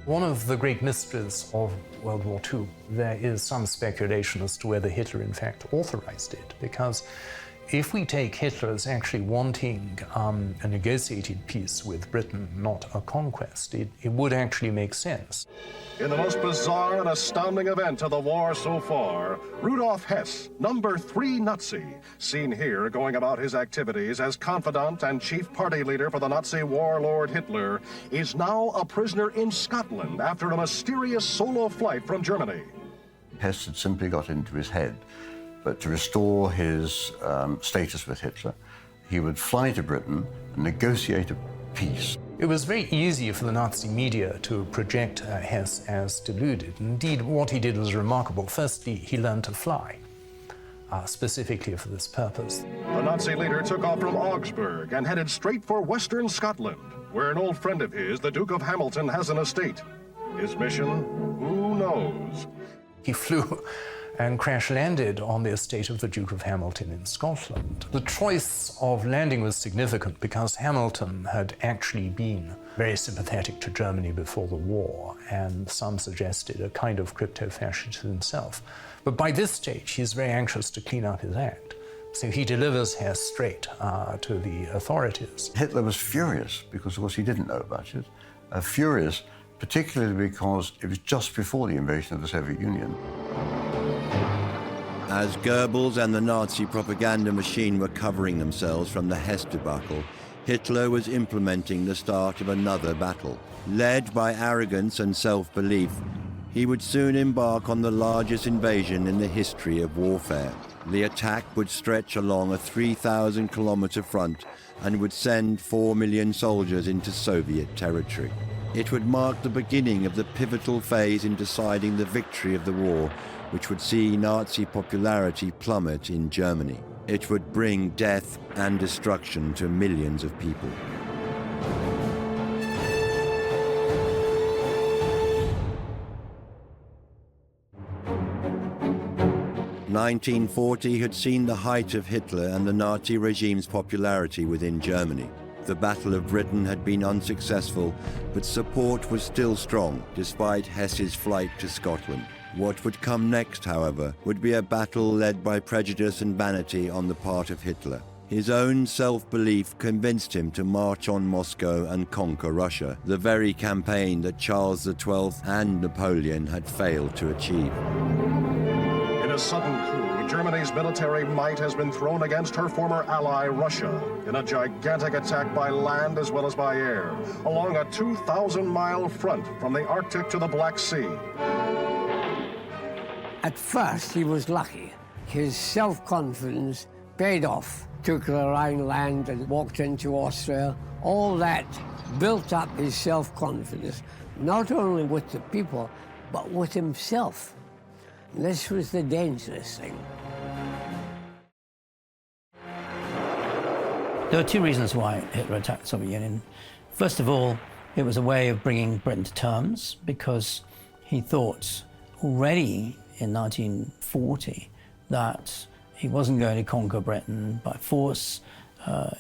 One of the great mysteries of World War II, there is some speculation as to whether Hitler in fact authorized it, because if we take Hitler as actually wanting a negotiated peace with Britain, not a conquest, it would actually make sense. In the most bizarre and astounding event of the war so far, Rudolf Hess, number 3 Nazi, seen here going about his activities as confidant and chief party leader for the Nazi warlord Hitler, is now a prisoner in Scotland after a mysterious solo flight from Germany. Hess had simply got into his head, but to restore his status with Hitler, he would fly to Britain and negotiate a peace. It was very easy for the Nazi media to project Hess as deluded. Indeed, what he did was remarkable. Firstly, he learned to fly, specifically for this purpose. The Nazi leader took off from Augsburg and headed straight for western Scotland, where an old friend of his, the Duke of Hamilton, has an estate. His mission? Who knows? He flew and crash-landed on the estate of the Duke of Hamilton in Scotland. The choice of landing was significant because Hamilton had actually been very sympathetic to Germany before the war, and some suggested a kind of crypto-fascist himself. But by this stage, he's very anxious to clean up his act. So he delivers Hess straight to the authorities. Hitler was furious because, of course, he didn't know about it. Furious, particularly because it was just before the invasion of the Soviet Union. As Goebbels and the Nazi propaganda machine were covering themselves from the Hess debacle, Hitler was implementing the start of another battle. Led by arrogance and self-belief, he would soon embark on the largest invasion in the history of warfare. The attack would stretch along a 3,000-kilometer front and would send 4 million soldiers into Soviet territory. It would mark the beginning of the pivotal phase in deciding the victory of the war, which would see Nazi popularity plummet in Germany. It would bring death and destruction to millions of people. (1940) had seen the height of Hitler and the Nazi regime's popularity within Germany. The Battle of Britain had been unsuccessful, but support was still strong, despite Hess's flight to Scotland. What would come next, however, would be a battle led by prejudice and vanity on the part of Hitler. His own self-belief convinced him to march on Moscow and conquer Russia, the very campaign that Charles XII and Napoleon had failed to achieve. In a sudden coup, Germany's military might has been thrown against her former ally, Russia, in a gigantic attack by land as well as by air, along a 2,000-mile front from the Arctic to the Black Sea. At first, he was lucky. His self-confidence paid off. Took the Rhineland and walked into Austria. All that built up his self-confidence, not only with the people, but with himself. And this was the dangerous thing. There were 2 reasons why Hitler attacked the Soviet Union. First of all, it was a way of bringing Britain to terms, because he thought already in 1940 that he wasn't going to conquer Britain by force.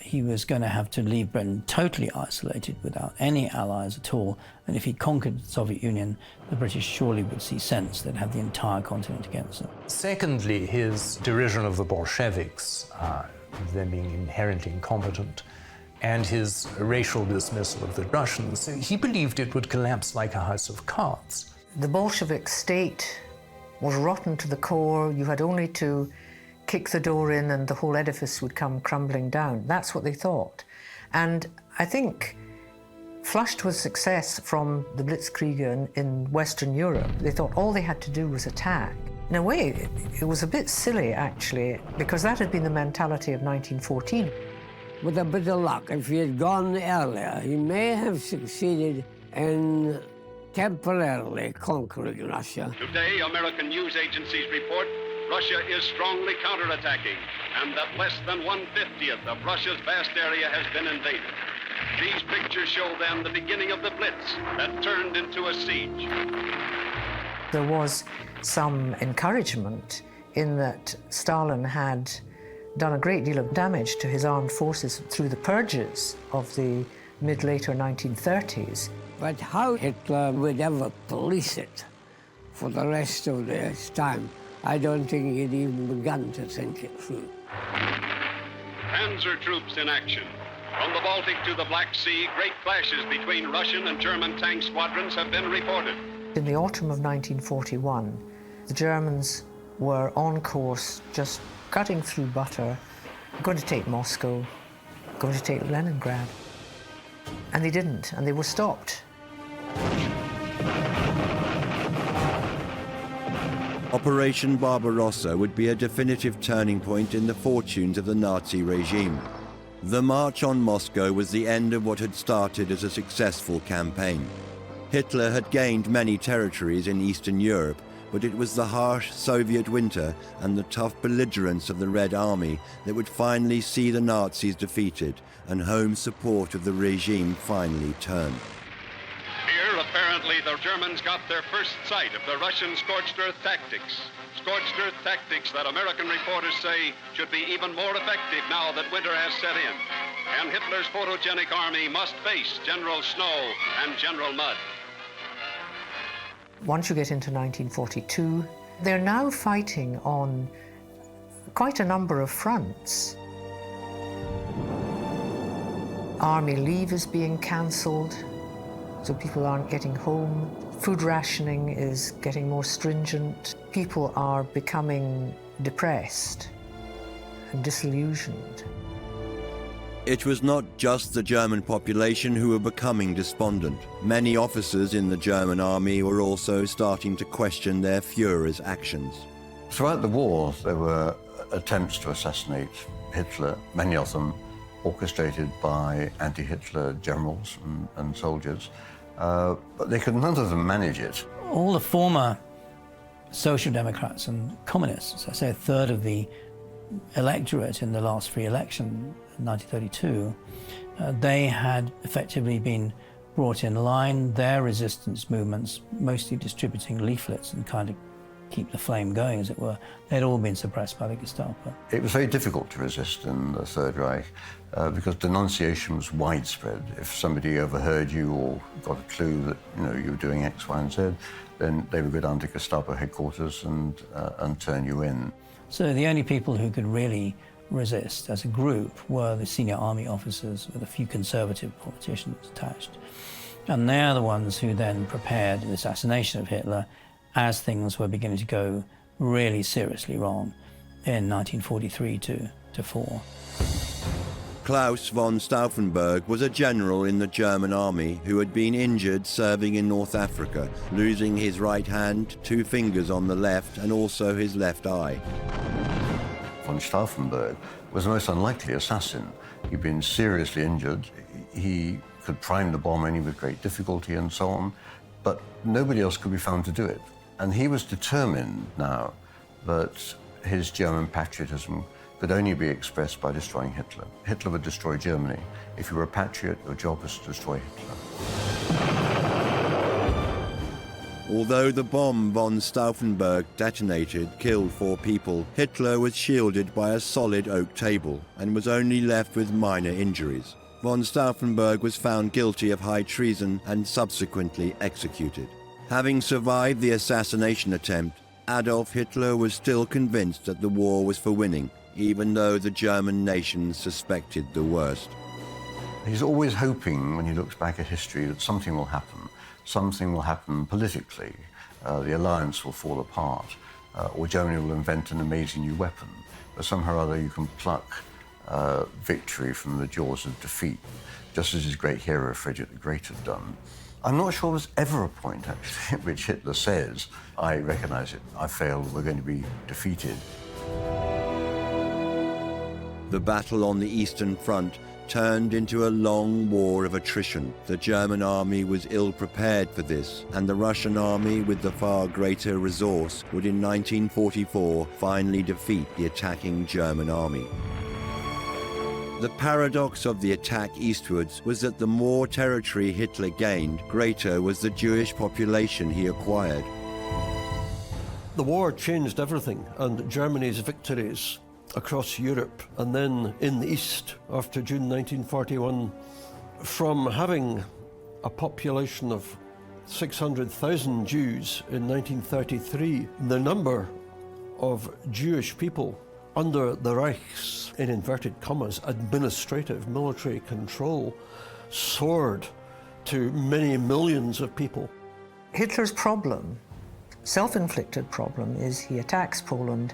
He was going to have to leave Britain totally isolated without any allies at all. And if he conquered the Soviet Union, the British surely would see sense. They'd have the entire continent against them. Secondly, his derision of the Bolsheviks, them being inherently incompetent, and his racial dismissal of the Russians. So he believed it would collapse like a house of cards. The Bolshevik state was rotten to the core. You had only to kick the door in and the whole edifice would come crumbling down. That's what they thought. And I think, flushed with success from the Blitzkrieg in Western Europe, they thought all they had to do was attack. In a way, it was a bit silly, actually, because that had been the mentality of 1914. With a bit of luck, if he had gone earlier, he may have succeeded in temporarily conquering Russia. Today, American news agencies report Russia is strongly counterattacking, and that less than 1/50th of Russia's vast area has been invaded. These pictures show then the beginning of the Blitz that turned into a siege. There was some encouragement in that Stalin had done a great deal of damage to his armed forces through the purges of the mid-later 1930s. But how Hitler would ever police it for the rest of his time, I don't think he'd even begun to think it through. Panzer troops in action. From the Baltic to the Black Sea, great clashes between Russian and German tank squadrons have been reported. In the autumn of 1941, the Germans were on course, just cutting through butter, going to take Moscow, going to take Leningrad. And they didn't, and they were stopped. Operation Barbarossa would be a definitive turning point in the fortunes of the Nazi regime. The march on Moscow was the end of what had started as a successful campaign. Hitler had gained many territories in Eastern Europe, but it was the harsh Soviet winter and the tough belligerence of the Red Army that would finally see the Nazis defeated and home support of the regime finally turn. Here, apparently, the Germans got their first sight of the Russian scorched earth tactics. Scorched earth tactics that American reporters say should be even more effective now that winter has set in. And Hitler's photogenic army must face General Snow and General Mud. Once you get into 1942, they're now fighting on quite a number of fronts. Army leave is being cancelled, so people aren't getting home. Food rationing is getting more stringent. People are becoming depressed and disillusioned. It was not just the German population who were becoming despondent. Many officers in the German army were also starting to question their Führer's actions. Throughout the war, there were attempts to assassinate Hitler, many of them orchestrated by anti-Hitler generals and soldiers, but they could none of them manage it. All the former Social Democrats and Communists, I say a third of the electorate in the last free election, 1932, they had effectively been brought in line, their resistance movements, mostly distributing leaflets and kind of keep the flame going, as it were, they'd all been suppressed by the Gestapo. It was very difficult to resist in the Third Reich because denunciation was widespread. If somebody overheard you or got a clue that you were doing X, Y, and Z, then they would go down to Gestapo headquarters and turn you in. So the only people who could really resist as a group were the senior army officers with a few conservative politicians attached. And they're the ones who then prepared the assassination of Hitler as things were beginning to go really seriously wrong in 1943 to 4. Klaus von Stauffenberg was a general in the German army who had been injured serving in North Africa, losing his right hand, 2 fingers on the left, and also his left eye. Von Stauffenberg was the most unlikely assassin. He'd been seriously injured. He could prime the bomb only with great difficulty and so on, but nobody else could be found to do it. And he was determined now that his German patriotism could only be expressed by destroying Hitler. Hitler would destroy Germany. If you were a patriot, your job was to destroy Hitler. Although the bomb von Stauffenberg detonated killed 4 people, Hitler was shielded by a solid oak table and was only left with minor injuries. Von Stauffenberg was found guilty of high treason and subsequently executed. Having survived the assassination attempt, Adolf Hitler was still convinced that the war was for winning, even though the German nation suspected the worst. He's always hoping, when he looks back at history, that something will happen. Something will happen politically. The alliance will fall apart, or Germany will invent an amazing new weapon. But somehow or other you can pluck victory from the jaws of defeat, just as his great hero Frederick the Great had done. I'm not sure there's ever a point, actually, at which Hitler says, I recognize it, I failed, we're going to be defeated. The battle on the Eastern Front turned into a long war of attrition. The German army was ill-prepared for this, and the Russian army, with the far greater resource, would in 1944 finally defeat the attacking German army. The paradox of the attack eastwards was that the more territory Hitler gained, greater was the Jewish population he acquired. The war changed everything, and Germany's victories across Europe and then in the East after June 1941 from having a population of 600,000 Jews in 1933, the number of Jewish people under the Reich's, in inverted commas, administrative military control soared to many millions of people. Hitler's problem, self-inflicted problem, is he attacks Poland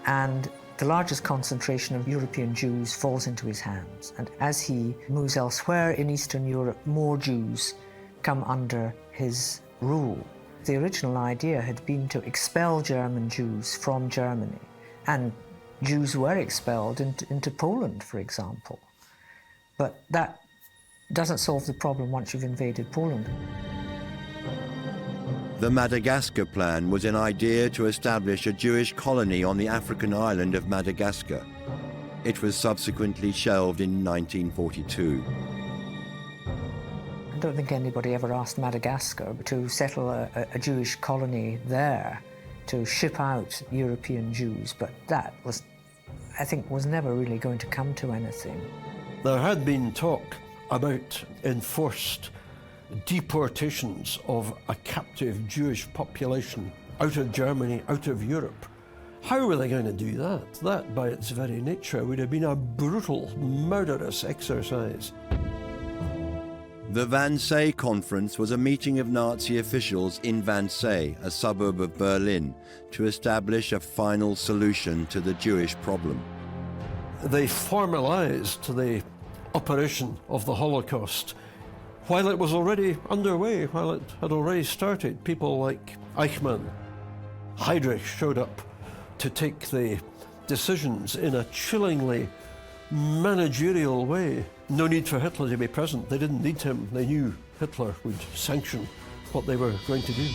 and the largest concentration of European Jews falls into his hands. And as he moves elsewhere in Eastern Europe, more Jews come under his rule. The original idea had been to expel German Jews from Germany, and Jews were expelled into Poland, for example. But that doesn't solve the problem once you've invaded Poland. The Madagascar Plan was an idea to establish a Jewish colony on the African island of Madagascar. It was subsequently shelved in 1942. I don't think anybody ever asked Madagascar to settle a Jewish colony there, to ship out European Jews, but that was, I think, was never really going to come to anything. There had been talk about enforced deportations of a captive Jewish population out of Germany, out of Europe. How were they going to do that? That, by its very nature, would have been a brutal, murderous exercise. The Wannsee Conference was a meeting of Nazi officials in Wannsee, a suburb of Berlin, to establish a final solution to the Jewish problem. They formalized the operation of the Holocaust while it was already underway, while it had already started. People like Eichmann, Heydrich showed up to take the decisions in a chillingly managerial way. No need for Hitler to be present. They didn't need him. They knew Hitler would sanction what they were going to do.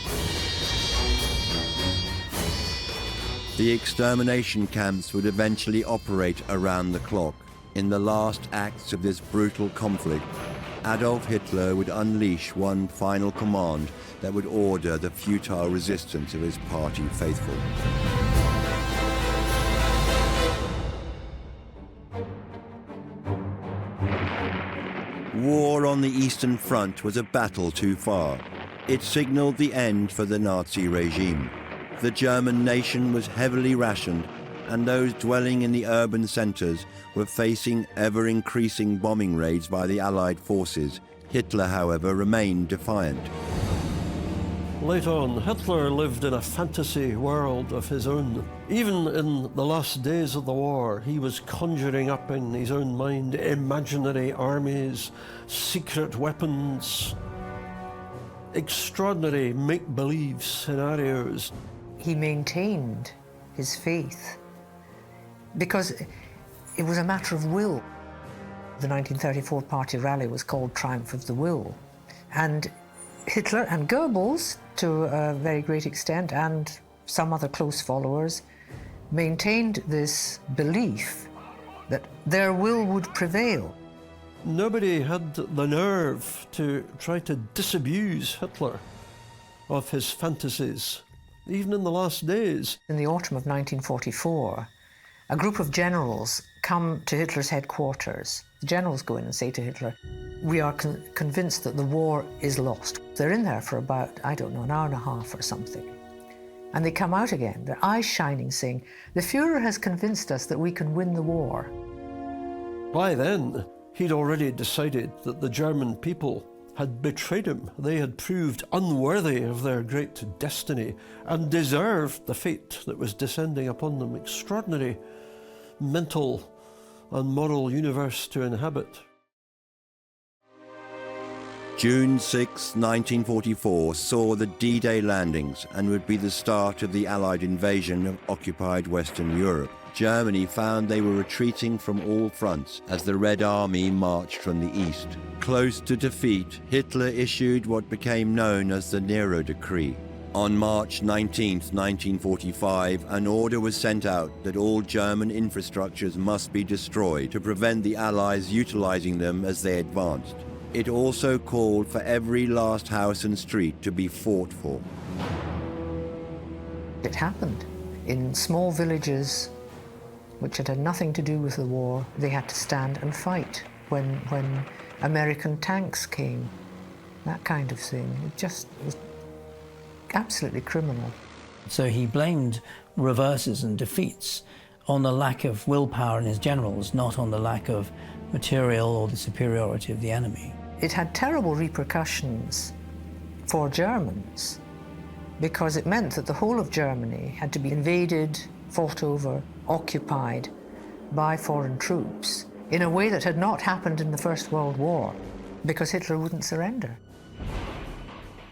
The extermination camps would eventually operate around the clock. In the last acts of this brutal conflict, Adolf Hitler would unleash one final command that would order the futile resistance of his party faithful. War on the Eastern Front was a battle too far. It signaled the end for the Nazi regime. The German nation was heavily rationed, and those dwelling in the urban centres were facing ever-increasing bombing raids by the Allied forces. Hitler, however, remained defiant. Late on, Hitler lived in a fantasy world of his own. Even in the last days of the war, he was conjuring up in his own mind imaginary armies, secret weapons, extraordinary make-believe scenarios. He maintained his faith because it was a matter of will. The 1934 party rally was called Triumph of the Will. And Hitler and Goebbels, to a very great extent, and some other close followers, maintained this belief that their will would prevail. Nobody had the nerve to try to disabuse Hitler of his fantasies, even in the last days. In the autumn of 1944, a group of generals come to Hitler's headquarters. The generals go in and say to Hitler, "We are convinced that the war is lost." They're in there for about, I don't know, an hour and a half or something. And they come out again, their eyes shining, saying, "The Führer has convinced us that we can win the war." By then, he'd already decided that the German people had betrayed him. They had proved unworthy of their great destiny and deserved the fate that was descending upon them. Extraordinary mental and moral universe to inhabit. June 6, 1944 saw the D-Day landings and would be the start of the Allied invasion of occupied Western Europe. Germany found they were retreating from all fronts as the Red Army marched from the east. Close to defeat, Hitler issued what became known as the Nero Decree. On March 19, 1945, an order was sent out that all German infrastructures must be destroyed to prevent the Allies utilizing them as they advanced. It also called for every last house and street to be fought for. It happened. In small villages which had had nothing to do with the war, they had to stand and fight. when American tanks came, that kind of thing. It just was absolutely criminal. So he blamed reverses and defeats on the lack of willpower in his generals, not on the lack of material or the superiority of the enemy. It had terrible repercussions for Germans because it meant that the whole of Germany had to be invaded, fought over, occupied by foreign troops in a way that had not happened in the First World War because Hitler wouldn't surrender.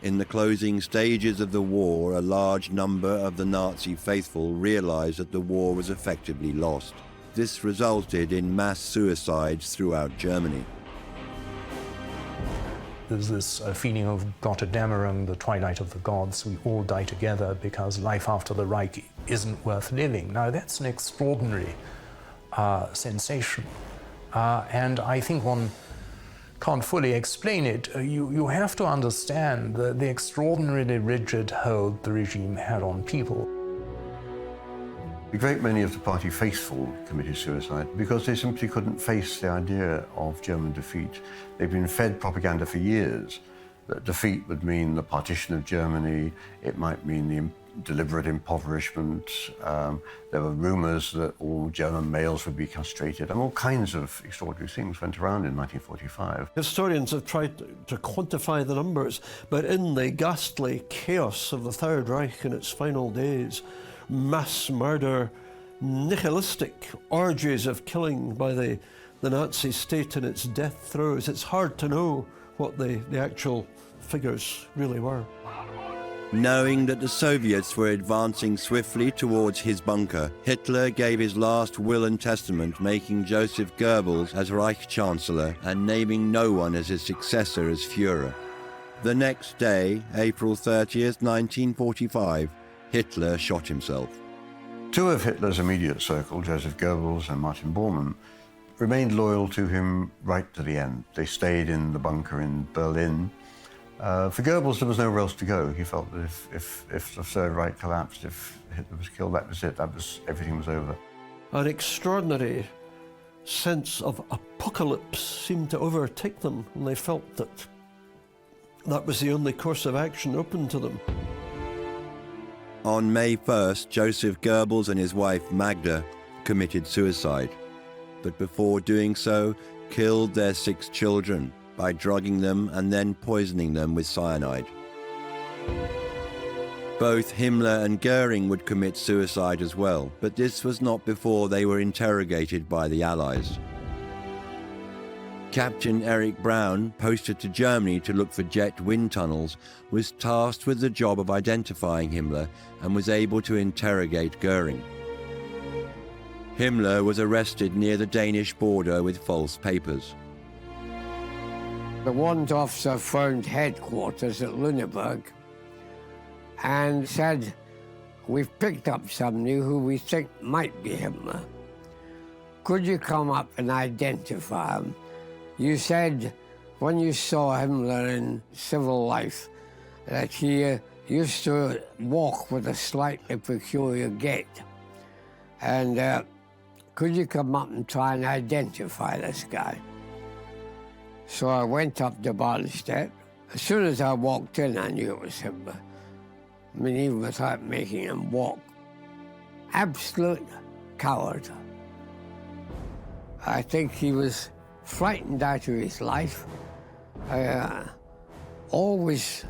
In the closing stages of the war, a large number of the Nazi faithful realized that the war was effectively lost. This resulted in mass suicides throughout Germany. There's this feeling of Gotterdammerung, the twilight of the gods. We all die together because life after the Reich isn't worth living. Now, that's an extraordinary sensation. And I think one can't fully explain it. You have to understand the extraordinarily rigid hold the regime had on people. A great many of the party faithful committed suicide because they simply couldn't face the idea of German defeat. They'd been fed propaganda for years that defeat would mean the partition of Germany, it might mean the deliberate impoverishment. There were rumors that all German males would be castrated, and all kinds of extraordinary things went around in 1945. Historians have tried to quantify the numbers, but in the ghastly chaos of the Third Reich in its final days, mass murder, nihilistic orgies of killing by the Nazi state in its death throes, it's hard to know what the actual figures really were. Knowing that the Soviets were advancing swiftly towards his bunker, Hitler gave his last will and testament, making Joseph Goebbels as Reich Chancellor and naming no one as his successor as Führer. The next day, April 30th, 1945, Hitler shot himself. Two of Hitler's immediate circle, Joseph Goebbels and Martin Bormann, remained loyal to him right to the end. They stayed in the bunker in Berlin. For Goebbels, there was nowhere else to go. He felt that if the Third Reich collapsed, if Hitler was killed, that was it. Everything was over. An extraordinary sense of apocalypse seemed to overtake them, and they felt that that was the only course of action open to them. On May 1st, Joseph Goebbels and his wife Magda committed suicide, but before doing so, killed their 6 children by drugging them and then poisoning them with cyanide. Both Himmler and Goering would commit suicide as well, but this was not before they were interrogated by the Allies. Captain Erich Braun, posted to Germany to look for jet wind tunnels, was tasked with the job of identifying Himmler and was able to interrogate Goering. Himmler was arrested near the Danish border with false papers. The warrant officer phoned headquarters at Lüneburg and said, "We've picked up somebody who we think might be Himmler. Could you come up and identify him? You said when you saw Himmler in civil life that he used to walk with a slightly peculiar gait. And could you come up and try and identify this guy?" So I went up the Bahnsteig. As soon as I walked in, I knew it was Himmler. I mean, even without making him walk. Absolute coward. I think he was frightened out of his life, always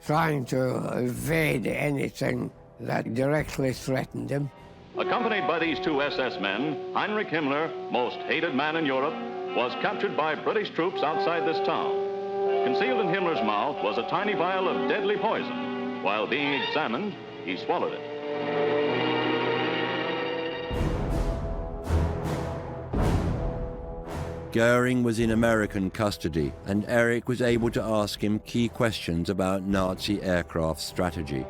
trying to evade anything that directly threatened him. Accompanied by these 2 SS men, Heinrich Himmler, most hated man in Europe, was captured by British troops outside this town. Concealed in Himmler's mouth was a tiny vial of deadly poison. While being examined, he swallowed it. Goering was in American custody, and Erich was able to ask him key questions about Nazi aircraft strategy.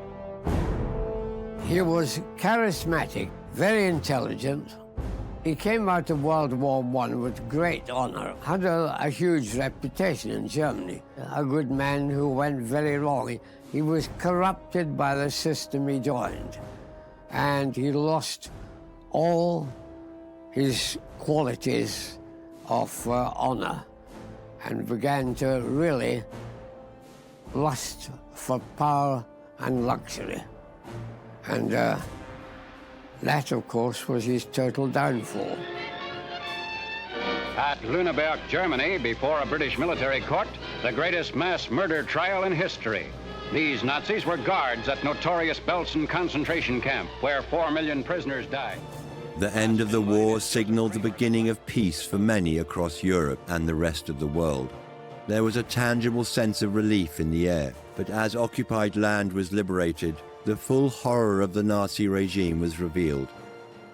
He was charismatic, very intelligent. He came out of World War I with great honor, had a huge reputation in Germany, a good man who went very wrong. He was corrupted by the system he joined, and he lost all his qualities of honor and began to really lust for power and luxury. And that, of course, was his total downfall. At Lüneburg, Germany, before a British military court, the greatest mass murder trial in history. These Nazis were guards at notorious Belsen concentration camp, where 4 million prisoners died. The end of the war signaled the beginning of peace for many across Europe and the rest of the world. There was a tangible sense of relief in the air, but as occupied land was liberated, the full horror of the Nazi regime was revealed.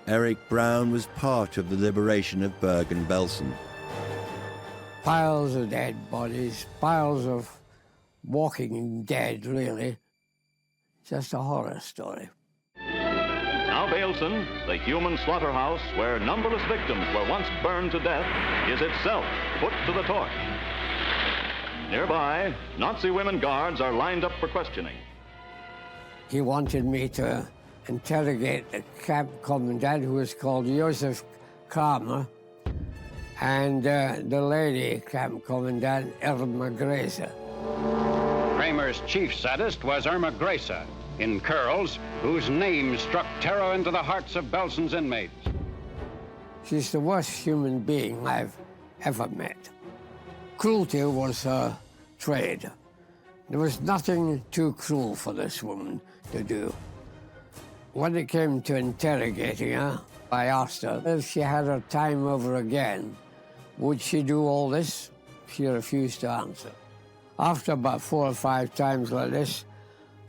Eric Braun was part of the liberation of Bergen-Belsen. Piles of dead bodies, piles of walking dead, really. Just a horror story. Now Belsen, the human slaughterhouse where numberless victims were once burned to death, is itself put to the torch. Nearby, Nazi women guards are lined up for questioning. He wanted me to interrogate the camp commandant, who was called Josef Kramer, and the lady camp commandant, Irma Grace. Kramer's chief sadist was Irma Grace, in curls, whose name struck terror into the hearts of Belsen's inmates. She's the worst human being I've ever met. Cruelty was her trade. There was nothing too cruel for this woman to do. When it came to interrogating her, I asked her if she had her time over again, would she do all this? She refused to answer. After about 4 or 5 times like this,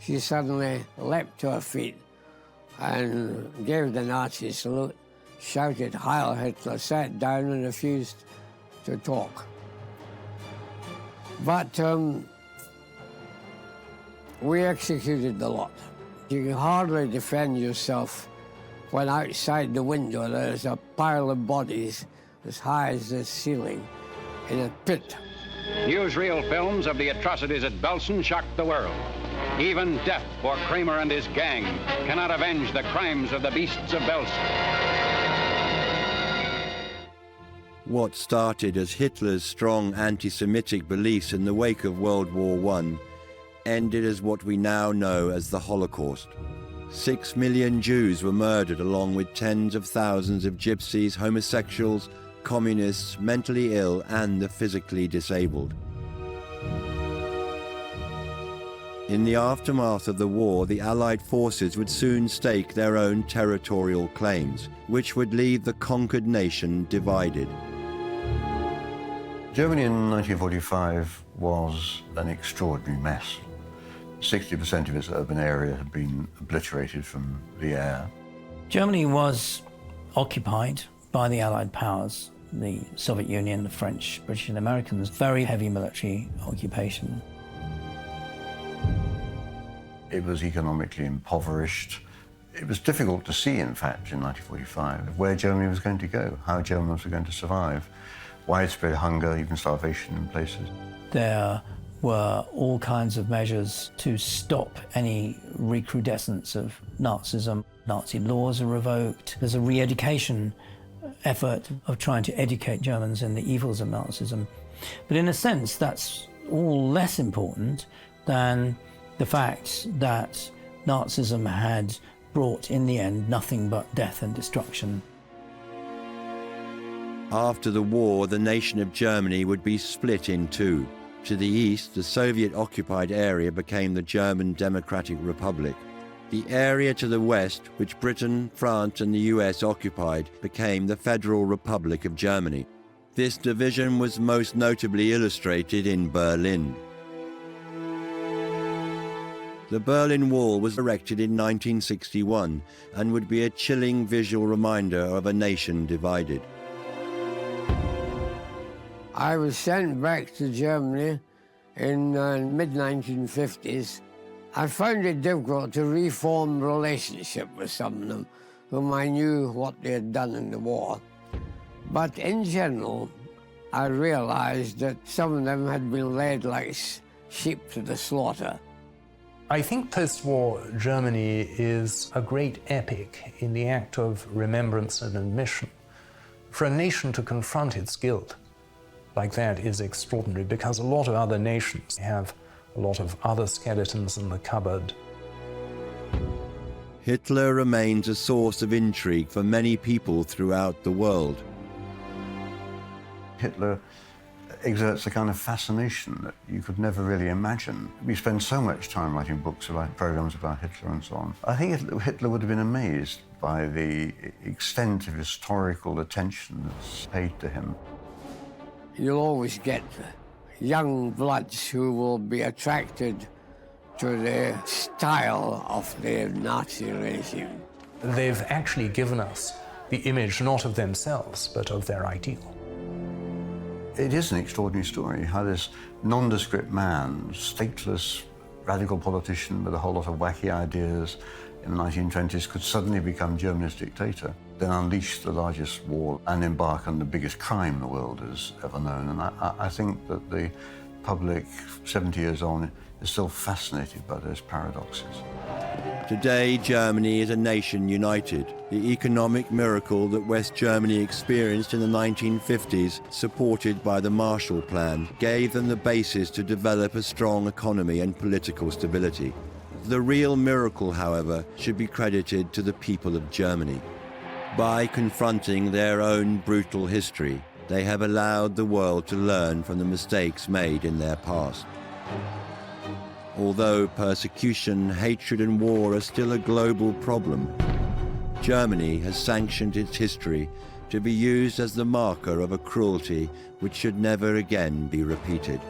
she suddenly leapt to her feet and gave the Nazi salute, shouted Heil Hitler, sat down and refused to talk. But we executed the lot. You can hardly defend yourself when outside the window there's a pile of bodies as high as the ceiling in a pit. Newsreel films of the atrocities at Belsen shocked the world. Even death for Kramer and his gang cannot avenge the crimes of the beasts of Belsen. What started as Hitler's strong anti-Semitic beliefs in the wake of World War I ended as what we now know as the Holocaust. 6 million Jews were murdered, along with tens of thousands of gypsies, homosexuals, communists, mentally ill, and the physically disabled. In the aftermath of the war, the Allied forces would soon stake their own territorial claims, which would leave the conquered nation divided. Germany in 1945 was an extraordinary mess. 60% of its urban area had been obliterated from the air. Germany was occupied by the Allied powers, the Soviet Union, the French, British and Americans, very heavy military occupation. It was economically impoverished. It was difficult to see, in fact, in 1945, where Germany was going to go, how Germans were going to survive. Widespread hunger, even starvation in places. There were all kinds of measures to stop any recrudescence of Nazism. Nazi laws are revoked. There's a re-education effort of trying to educate Germans in the evils of Nazism. But in a sense, that's all less important than the fact that Nazism had brought, in the end, nothing but death and destruction. After the war, the nation of Germany would be split in two. To the east, the Soviet-occupied area became the German Democratic Republic. The area to the west, which Britain, France and the US occupied, became the Federal Republic of Germany. This division was most notably illustrated in Berlin. The Berlin Wall was erected in 1961 and would be a chilling visual reminder of a nation divided. I was sent back to Germany in mid-1950s. I found it difficult to reform relationship with some of them, whom I knew what they had done in the war. But in general, I realized that some of them had been led like sheep to the slaughter. I think post-war Germany is a great epic in the act of remembrance and admission. For a nation to confront its guilt like that is extraordinary, because a lot of other nations have a lot of other skeletons in the cupboard. Hitler remains a source of intrigue for many people throughout the world. Hitler exerts a kind of fascination that you could never really imagine. We spend so much time writing books about programs about Hitler and so on. I think Hitler would have been amazed by the extent of historical attention that's paid to him. You'll always get young bloods who will be attracted to the style of the Nazi regime. They've actually given us the image not of themselves, but of their ideal. It is an extraordinary story, how this nondescript man, stateless, radical politician with a whole lot of wacky ideas in the 1920s could suddenly become Germany's dictator, then unleash the largest war and embark on the biggest crime the world has ever known. And I think that the public, 70 years on, is still fascinated by those paradoxes. Today, Germany is a nation united. The economic miracle that West Germany experienced in the 1950s, supported by the Marshall Plan, gave them the basis to develop a strong economy and political stability. The real miracle, however, should be credited to the people of Germany. By confronting their own brutal history, they have allowed the world to learn from the mistakes made in their past. Although persecution, hatred and war are still a global problem, Germany has sanctioned its history to be used as the marker of a cruelty which should never again be repeated.